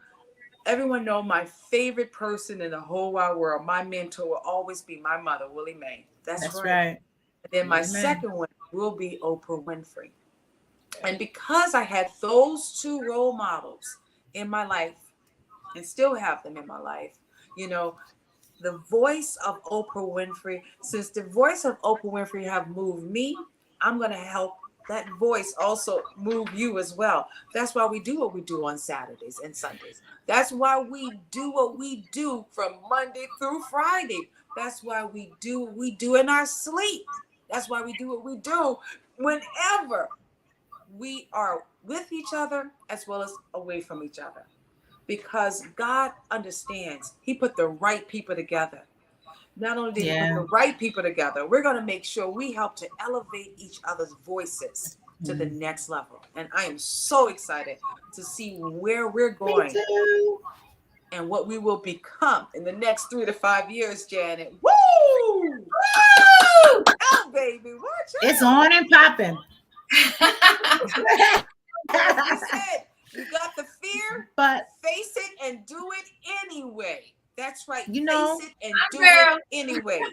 everyone know my favorite person in the whole wide world, my mentor will always be my mother, Willie Mae. That's That's right. right. And then my Amen. second one will be Oprah Winfrey. And because I had those two role models in my life and still have them in my life, you know, the voice of Oprah Winfrey, since the voice of Oprah Winfrey have moved me, I'm going to help that voice also move you as well. That's why we do what we do on Saturdays and Sundays. That's why we do what we do from Monday through Friday. That's why we do what we do in our sleep. That's why we do what we do whenever we are with each other as well as away from each other, because God understands. He put the right people together. Not only did he put Yeah. the right people together, we're going to make sure we help to elevate each other's voices to the Mm. next level. And I am so excited to see where we're Me going too. and what we will become in the next 3 to 5 years, Janet. Woo! Woo! Oh, baby, watch It's out. on and popping. Like you said, you got the fear, But face it and do it anyway. That's right. you Face know, it and do Girl. it anyway.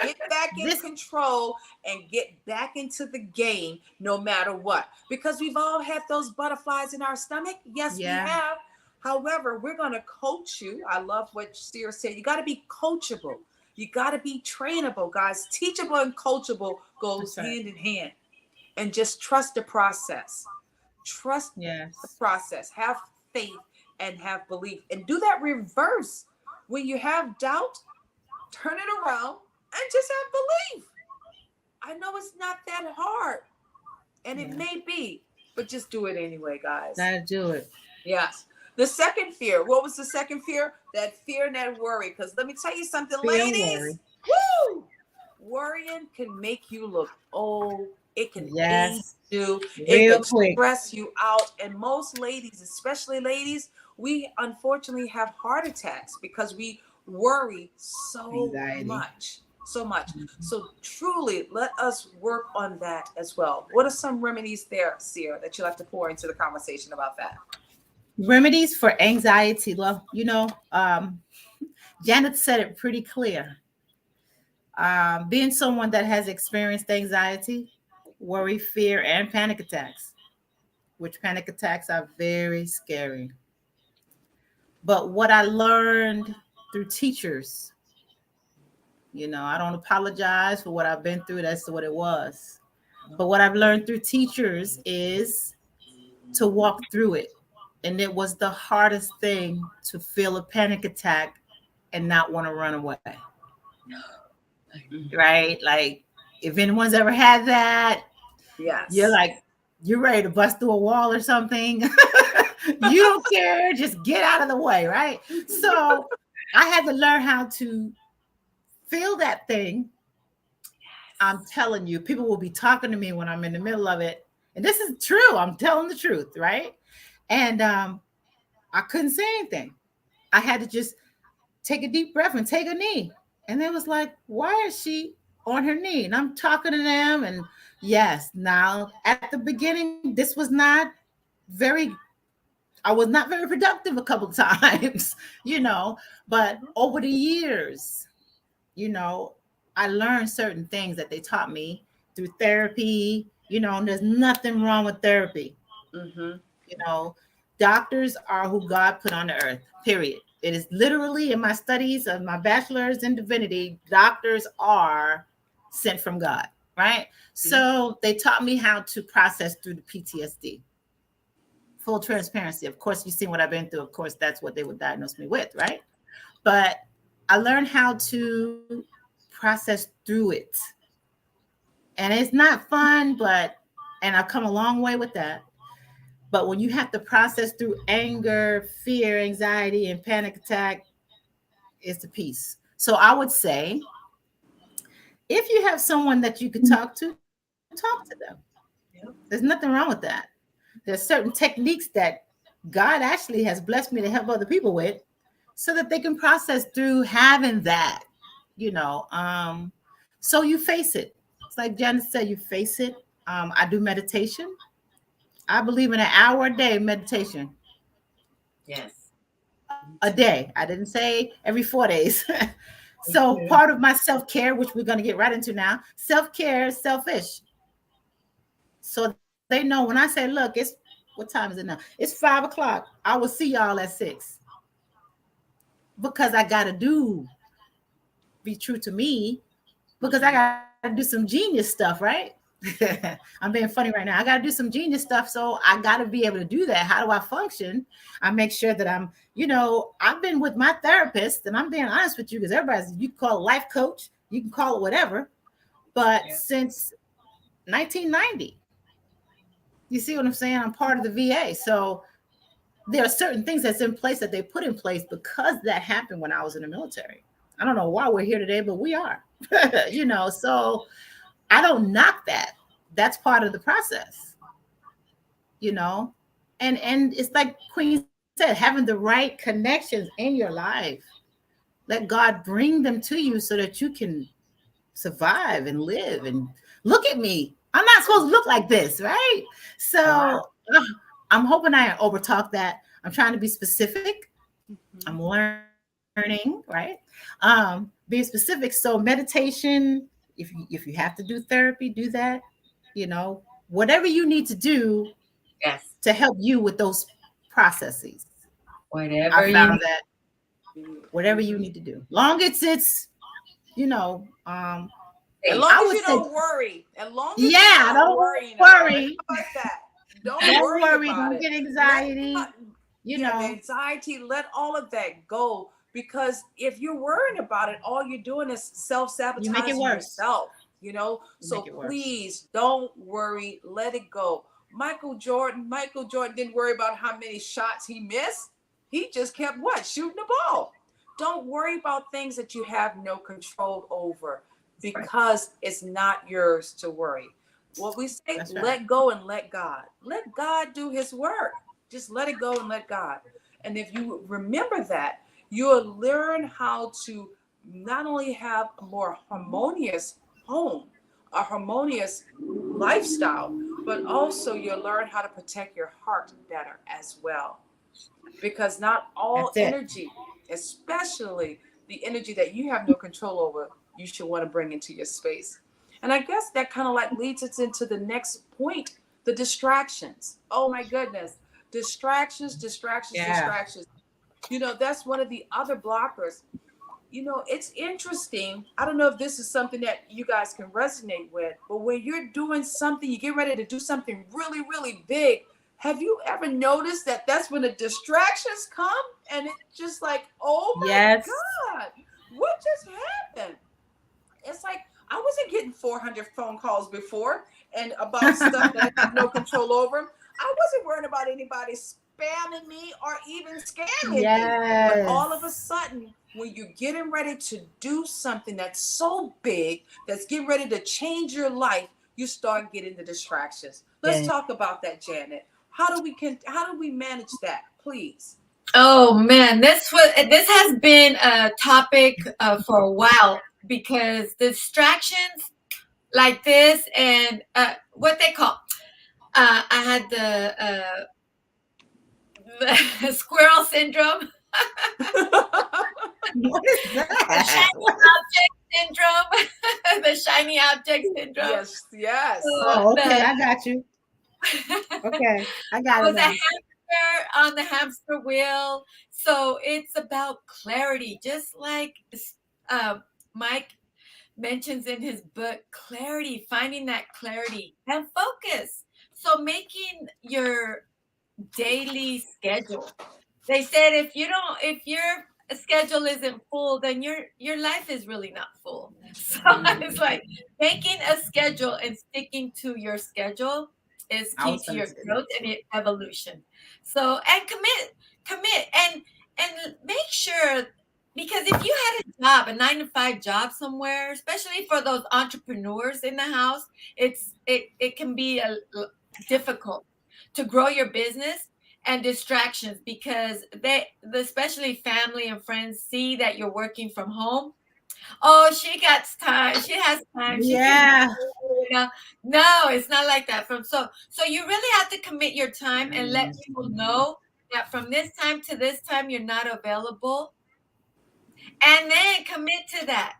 Get back in this control and get back into the game no matter what. Because we've all had those butterflies in our stomach. Yes, we yeah, have. However, we're going to coach you. I love what Sear said. You got to be coachable. You got to be trainable, guys. Teachable and coachable goes that's right. hand in hand. And just trust the process. Trust the Yes. process. Have faith and have belief. And do that reverse. When you have doubt, turn it around and just have belief. I know it's not that hard, and it Yeah. may be, but just do it anyway, guys. Gotta do it. Yes. The second fear. What was the second fear? That fear and that worry. Because let me tell you something, Fear, ladies. worry. Woo! Worrying can make you look old. It can age Yes. you. It Real can quick. stress you out. And most ladies, especially ladies, we unfortunately have heart attacks because we worry so Anxiety. much. So much. Mhm. So truly, let us work on that as well. What are some remedies there, Sierra, that you like to pour into the conversation about that? Remedies for anxiety. Well, Janet said it pretty clear. Being someone that has experienced anxiety, worry, fear, and panic attacks, which panic attacks are very scary. But what I learned through teachers, I don't apologize for what I've been through. That's what it was. But what I've learned through teachers is to walk through it. And it was the hardest thing to feel a panic attack and not want to run away. Right? Like, if anyone's ever had that, you're Yes. like, you're ready to bust through a wall or something. You don't care, just get out of the way, right? So I had to learn how to feel that thing. I'm telling you, people will be talking to me when I'm in the middle of it. And this is true. I'm telling the truth, right? And I couldn't say anything. I had to just take a deep breath and take a knee. And they was like, why is she on her knee? And I'm talking to them. And yes, now at the beginning, this was not very, I was not very productive a couple of times, but over the years, you know, I learned certain things that they taught me through therapy, and there's nothing wrong with therapy. Mm-hmm. You know, doctors are who God put on the earth, period. It is literally in my studies of my bachelor's in divinity, doctors are sent from God, right? So they taught me how to process through the PTSD. Full transparency. Of course, you've seen what I've been through. Of course, that's what they would diagnose me with, right? But I learned how to process through it. And it's not fun, and I've come a long way with that. But when you have to process through anger, fear, anxiety, and panic attack, it's the piece. So I would say, if you have someone that you could talk to them. There's nothing wrong with that. There's certain techniques that God actually has blessed me to help other people with so that they can process through having that, you know. So you face it. It's like Janice said, you face it. I do meditation. I believe in an hour a day meditation. Yes. A day. I didn't say every 4 days. So part of my self-care, which we're going to get right into now, self-care is selfish. So they know when I say, look, what time is it now? It's 5 o'clock. I will see y'all at 6. Because I got to be true to me, because I got to do some genius stuff, right? I'm being funny right now. I got to do some genius stuff. So I got to be able to do that. How do I function? I make sure that I've been with my therapist, and I'm being honest with you, because you can call it life coach, you can call it whatever. But since 1990, you see what I'm saying? I'm part of the VA. So there are certain things that's in place that they put in place because that happened when I was in the military. I don't know why we're here today, but we are, so I don't knock that. That's part of the process, and it's like Queen said, having the right connections in your life. Let God bring them to you so that you can survive and live. And look at me. I'm not supposed to look like this, right? So I'm hoping I overtalk that. I'm trying to be specific. I'm learning, right? Being specific. So meditation, if you have to do therapy, do that. Whatever you need to do to help you with those processes. Whatever I you found that whatever you need to do, long as it's, as long as you don't worry. As long as you're yeah, not don't worrying worry. about that. Don't Don't worry worry. about Don't it. get anxiety. The anxiety, let all of that go. Because if you're worrying about it, all you're doing is You make it self-sabotaging worse. yourself, You So make it worse. please don't worry, let it go. Michael Jordan didn't worry about how many shots he missed. He just kept shooting the ball. Don't worry about things that you have no control over, because it's not yours to worry. What we say, That's right. let go and let God. Let God do his work. Just let it go and let God. And if you remember that, you'll learn how to not only have a more harmonious home, a harmonious lifestyle, but also you'll learn how to protect your heart better as well. Because not all That's it. energy, especially the energy that you have no control over, you should want to bring into your space. And I guess that kind of leads us into the next point, the distractions. Oh my goodness. Distractions, distractions, Yeah. distractions. That's one of the other blockers. You know, it's interesting. I don't know if this is something that you guys can resonate with, but when you're doing something, you get ready to do something really, really big. Have you ever noticed that that's when the distractions come and it's just like, oh my Yes. God, what just happened? It's like I wasn't getting 400 phone calls before and about stuff that I have no control over. I wasn't worried about anybody spamming me or even scamming me. But all of a Yes. sudden, when you're getting ready to do something that's so big, that's getting ready to change your life, you start getting the distractions. Let's Yeah. talk about that, Janet. How do we manage that, please? Oh man, this has been a topic for a while because distractions like this and what they call I had the squirrel syndrome, What is the that? shiny object syndrome, the shiny object syndrome. Yes, yes. So Oh, okay. the I got you. Okay. I got it was a now. hamster on the hamster wheel. So it's about clarity, just like uh, Mike mentions in his book, clarity, finding that clarity and focus. So making your daily schedule. They said if your schedule isn't full, then your life is really not full. So it's like making a schedule and sticking to your schedule is I key was to gonna your say growth that and too. your evolution. So and commit and make sure, because if you had a job, a 9 to 5 job somewhere, especially for those entrepreneurs in the house, it can be difficult to grow your business and distractions because especially family and friends see that you're working from home. Oh, she got time, she has time, she can do Yeah. it, you know. No, it's not like that. So you really have to commit your time and let people know that from this time to this time you're not available, and then commit to that.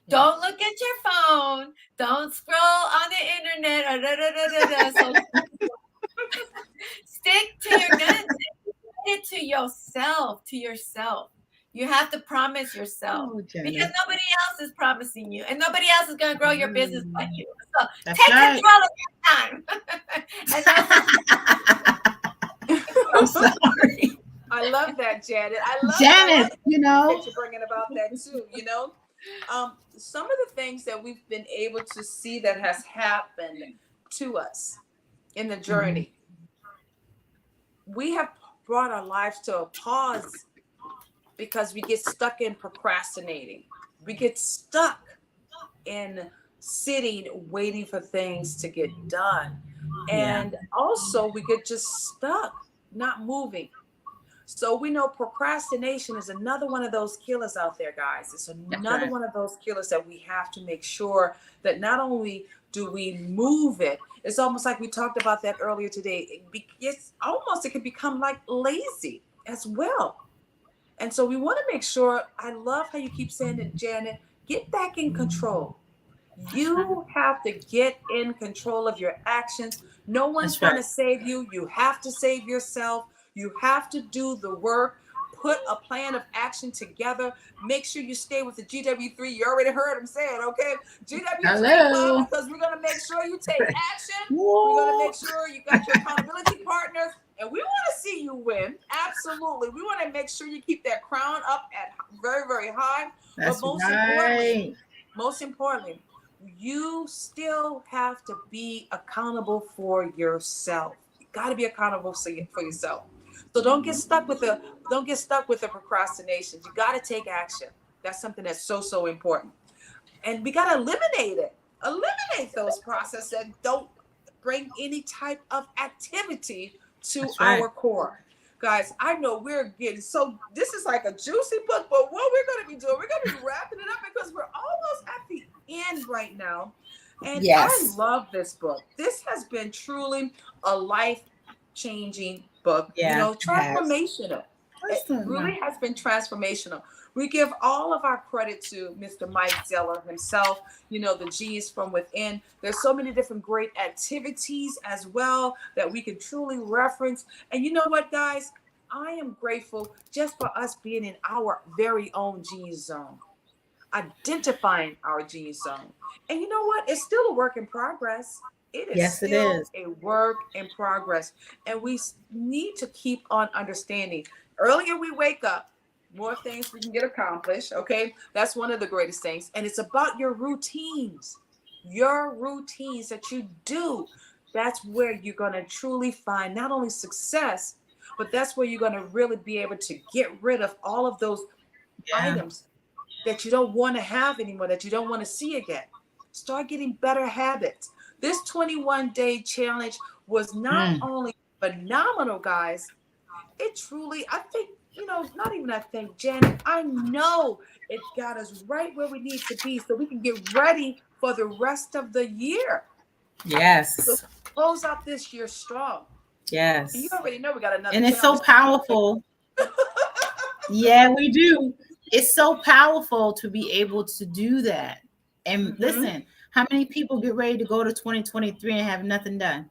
Don't look at your phone, don't scroll on the internet or so stick to your guns, it to yourself, to yourself. You have to promise yourself Oh, because Jenna. nobody else is promising you and nobody else is going to grow your business but you. So That's take right. control of your time and also I'm sorry. I love that, Janet. I love Janice, that you're bringing about that too. You know, some of the things that we've been able to see that has happened to us in the Mhm. journey, we have brought our lives to a pause because we get stuck in procrastinating. We get stuck in sitting, waiting for things to get done. Yeah, And also, we get just stuck, not moving. So we know procrastination is another one of those killers out there, guys. It's that's another right. one of those killers that we have to make sure that not only do we move it, it's almost like we talked about that earlier today. It can become like lazy as well. And so we want to make sure, I love how you keep saying it, Janet, get back in control. That's right. You have to get in control of your actions. No one's That's going right. to save you. You have to save yourself. You have to do the work. Put a plan of action together. Make sure you stay with the GW3. You already heard him say it, okay? GW3 Club, Hello. because we're going to make sure you take action. We're going to Woo. make sure you got your accountability partners. And we want to see you win. Absolutely. We want to make sure you keep that crown up at very, very high. But That's right. most importantly, you still have to be accountable for yourself. You got to be accountable for yourself. So don't get stuck with the procrastinations. You got to take action. That's something that's so so important. And we got to eliminate it. Eliminate those processes that don't bring any type of activity to That's right. our core. Guys, I know we're getting so, this is like a juicy book, but what we're going to be doing, we're going to be wrapping it up because we're almost at the end right now. And I Yes. love this book. This has been truly a life changing book, you Yeah, know, it has. transformational. It Listen. really has been transformational. We give all of our credit to Mr. Mike Zeller himself. You know, the G is from within. There's so many different great activities as well that we can truly reference. And you know what, guys? I am grateful just for us being in our very own genius zone, identifying our genius zone. And you know what? It's still a work in progress. It is Yes, it still is. a work in progress. And we need to keep on understanding. Earlier we wake up, more things we can get accomplished. Okay. That's one of the greatest things. And it's about your routines that you do. That's where you're going to truly find not only success, but that's where you're going to really be able to get rid of all of those Yeah. items that you don't want to have anymore, that you don't want to see again. Start getting better habits. This 21-day challenge was not Mm. only phenomenal, guys, it truly, I think, not even I think, Janet, I know it got us right where we need to be so we can get ready for the rest of the year. So Yes. close out this year strong. And you Yes. already know we got another And it's so challenge. powerful. Yeah, we do. It's so powerful to be able to do that. And listen, how many people get ready to go to 2023 and have nothing done?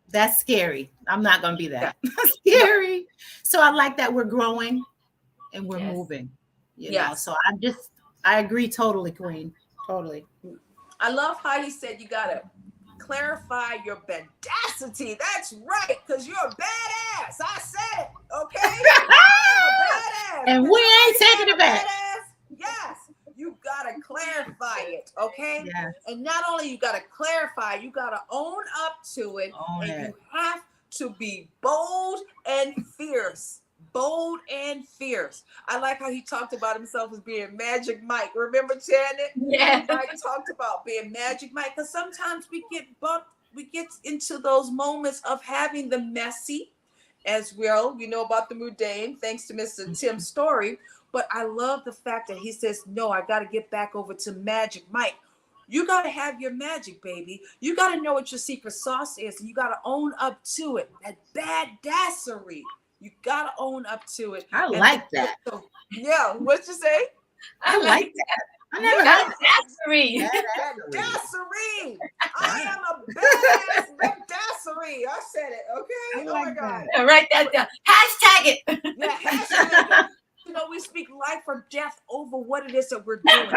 That's scary. I'm not going to be Yeah. that. Scary. So I like that we're growing and we're Yes. moving, you know. Yes. So I agree totally, Queen. Totally. I love how you said you gotta clarify your badacity. That's right, because you're a badass. I said it, okay? You're a badass. And we ain't taking it back. Yes, you gotta clarify it, okay? Yes. And not only you gotta clarify, you gotta own up to it, Own and it. you have to be bold and fierce. Bold and fierce. I like how he talked about himself as being Magic Mike. Remember, Janet? Yeah. Mike talked about being Magic Mike, because sometimes we get bumped, we get into those moments of having the messy, as well. We know about the mundane, thanks to Mr. Tim's story. But I love the fact that he says, no, I got to get back over to Magic Mike. You got to have your magic, baby. You got to know what your secret sauce is. And you got to own up to it. That badassery. You got to own up to it. I like that. So, yeah, what you say? I like that. I never heard Badassery. Badassery. I am a badass badassery. I said it, okay? I Oh like my God. that. Write that down. Hashtag it. Yeah, hashtag it. We speak life or death over what it is that we're doing.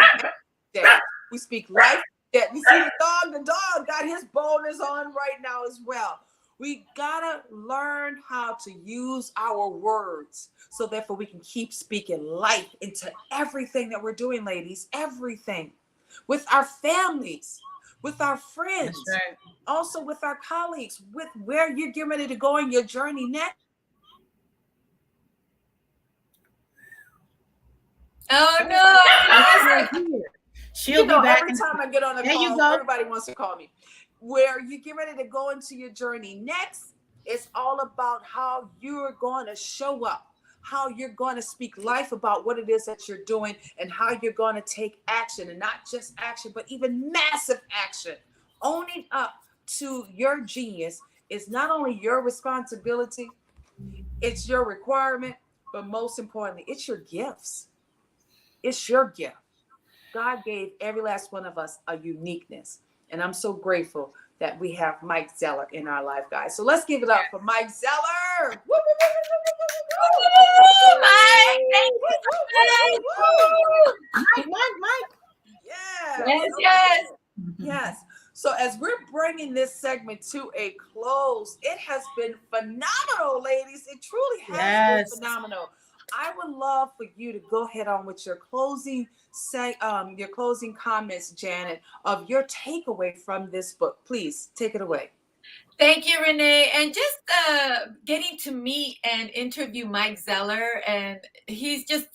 We speak life or death. You see the dog got his bonus on right now as well. We gotta learn how to use our words so therefore we can keep speaking life into everything that we're doing, ladies. Everything. With our families, with our friends, That's right. also with our colleagues, with where you're getting ready to go in your journey next. Oh no. She'll be back. Every time I get on a There you call, go. everybody wants to call me. Where you get ready to go into your journey next, it's all about how you're going to show up, how you're going to speak life about what it is that you're doing, and how you're going to take action, and not just action, but even massive action. Owning up to your genius is not only your responsibility, it's your requirement, but most importantly, it's your gifts. It's your gift. God gave every last one of us a uniqueness. And I'm so grateful that we have Mike Zeller in our life, guys. So let's give it up for Mike Zeller. Woo, woo, Woo, Mike, thank you. Mike. Yes. Yes. So as we're bringing this segment to a close, it has been phenomenal, ladies. It truly has been phenomenal. I would love for you to go ahead on with your closing comments, Janet, of your takeaway from this book. Please take it away. Thank you, Renee. And just getting to meet and interview Mike Zeller, and he's just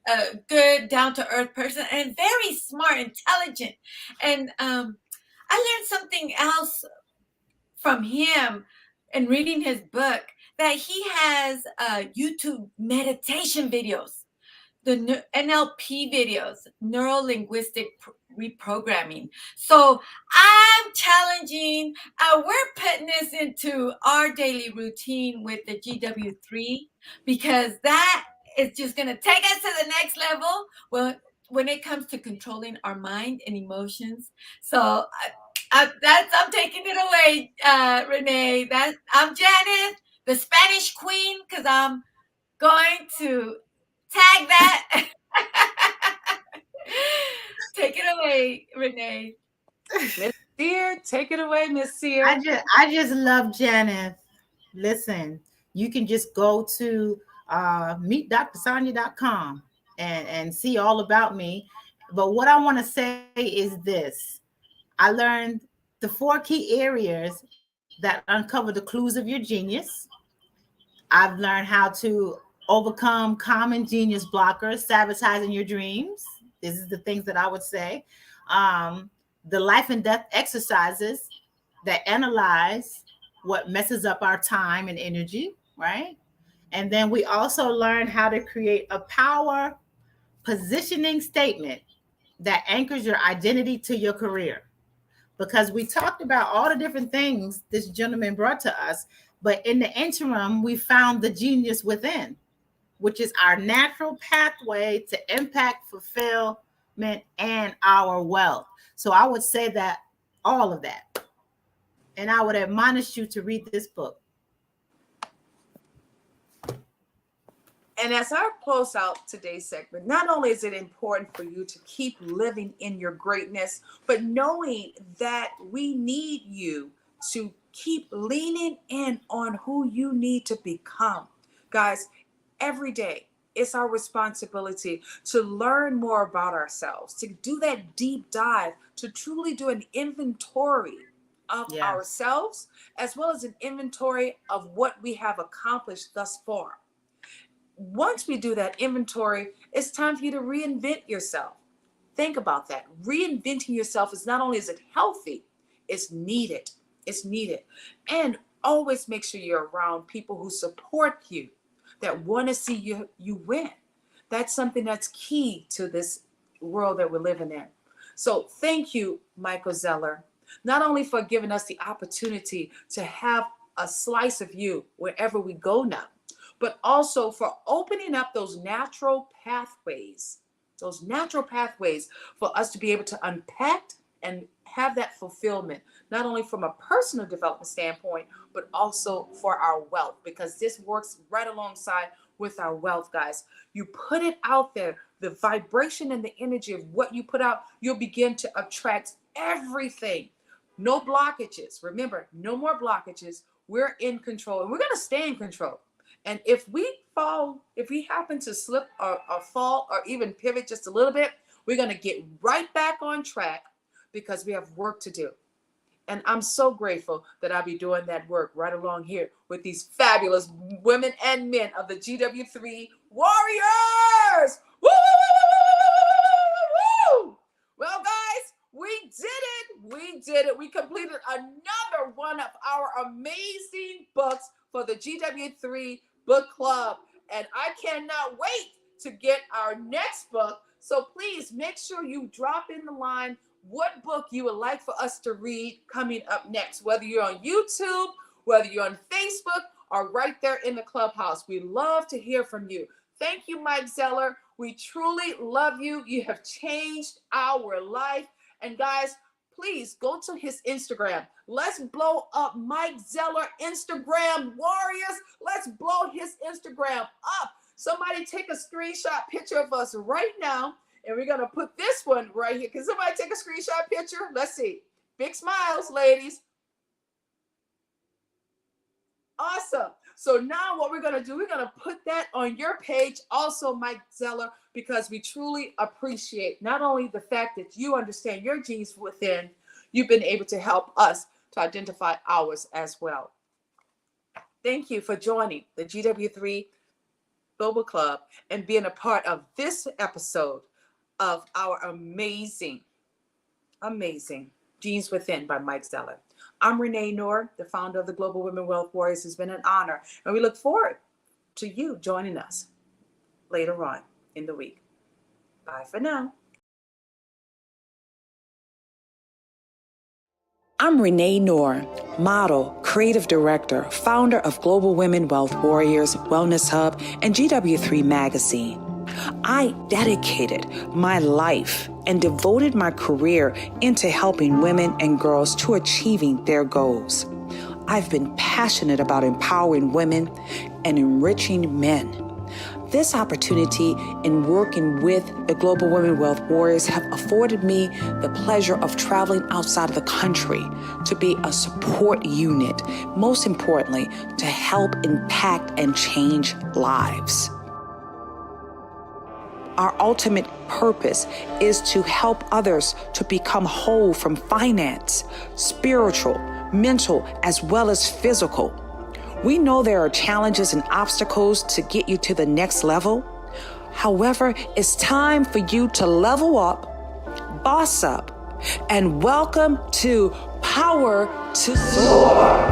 a good, down-to-earth person and very smart, intelligent. And I learned something else from him and reading his book, that he has YouTube meditation videos, the NLP videos, neuro-linguistic reprogramming. So I'm challenging, we're putting this into our daily routine with the GW3, because that is just going to take us to the next level when it comes to controlling our mind and emotions. So I'm taking it away, Renee. I'm Janet. the Spanish Queen, because I'm going to tag that. Take it away, Renee. Miss Sear, take it away, Miss Sear. I just love Janet. Listen, you can just go to meetdrsanya.com and see all about me. But what I want to say is this. I learned the 4 key areas that uncover the clues of your genius. I've learned how to overcome common genius blockers, sabotaging your dreams. This is the things that I would say. The life and death exercises that analyze what messes up our time and energy, right? And then we also learn how to create a power positioning statement that anchors your identity to your career. Because we talked about all the different things this gentleman brought to us, but in the interim, we found the genius within, which is our natural pathway to impact, fulfillment, and our wealth. So I would say that all of that. And I would admonish you to read this book. And as I close out today's segment, not only is it important for you to keep living in your greatness, but knowing that we need you to keep leaning in on who you need to become. Guys, every day it's our responsibility to learn more about ourselves, to do that deep dive, to truly do an inventory of ourselves, as well as an inventory of what we have accomplished thus far. Once we do that inventory, it's time for you to reinvent yourself. Think about that. Reinventing yourself is not only is it healthy, it's needed. It's needed. And always make sure you're around people who support you, that want to see you win. That's something that's key to this world that we're living in. So thank you, Michael Zeller, not only for giving us the opportunity to have a slice of you wherever we go now, but also for opening up those natural pathways for us to be able to unpack and have that fulfillment, not only from a personal development standpoint, but also for our wealth, because this works right alongside with our wealth, guys. You put it out there, the vibration and the energy of what you put out, you'll begin to attract everything. No blockages. Remember, no more blockages. We're in control, and we're going to stay in control. And if we fall, if we happen to slip or fall or even pivot just a little bit, we're going to get right back on track because we have work to do. And I'm so grateful that I'll be doing that work right along here with these fabulous women and men of the GW3 Warriors. Woo! Well, guys, we did it. We did it. We completed another one of our amazing books for the GW3 Book Club. And I cannot wait to get our next book. So please make sure you drop in the line what book you would like for us to read coming up next, whether you're on YouTube, whether you're on Facebook, or right there in the clubhouse. We love to hear from you. Thank you, Mike Zeller. We truly love you. You have changed our life. And guys, please go to his Instagram. Let's blow up Mike Zeller, Instagram Warriors. Let's blow his Instagram up. Somebody take a screenshot picture of us right now. And we're going to put this one right here. Can somebody take a screenshot picture? Let's see. Big smiles, ladies. Awesome. So now what we're going to do, we're going to put that on your page also, Mike Zeller, because we truly appreciate not only the fact that you understand your genes within, you've been able to help us to identify ours as well. Thank you for joining the GW3 Global Club and being a part of this episode of our amazing Genes Within by Mike Zeller. I'm Renee Noor, the founder of the Global Women Wealth Warriors. It's been an honor, and we look forward to you joining us later on in the week. Bye for now. I'm Renee Noor, model, creative director, founder of Global Women Wealth Warriors, Wellness Hub, and GW3 Magazine. I dedicated my life and devoted my career into helping women and girls to achieving their goals. I've been passionate about empowering women and enriching men. This opportunity in working with the Global Women Wealth Warriors have afforded me the pleasure of traveling outside of the country to be a support unit, most importantly, to help impact and change lives. Our ultimate purpose is to help others to become whole from finance, spiritual, mental, as well as physical. We know there are challenges and obstacles to get you to the next level. However, it's time for you to level up, boss up, and welcome to Power to Soar.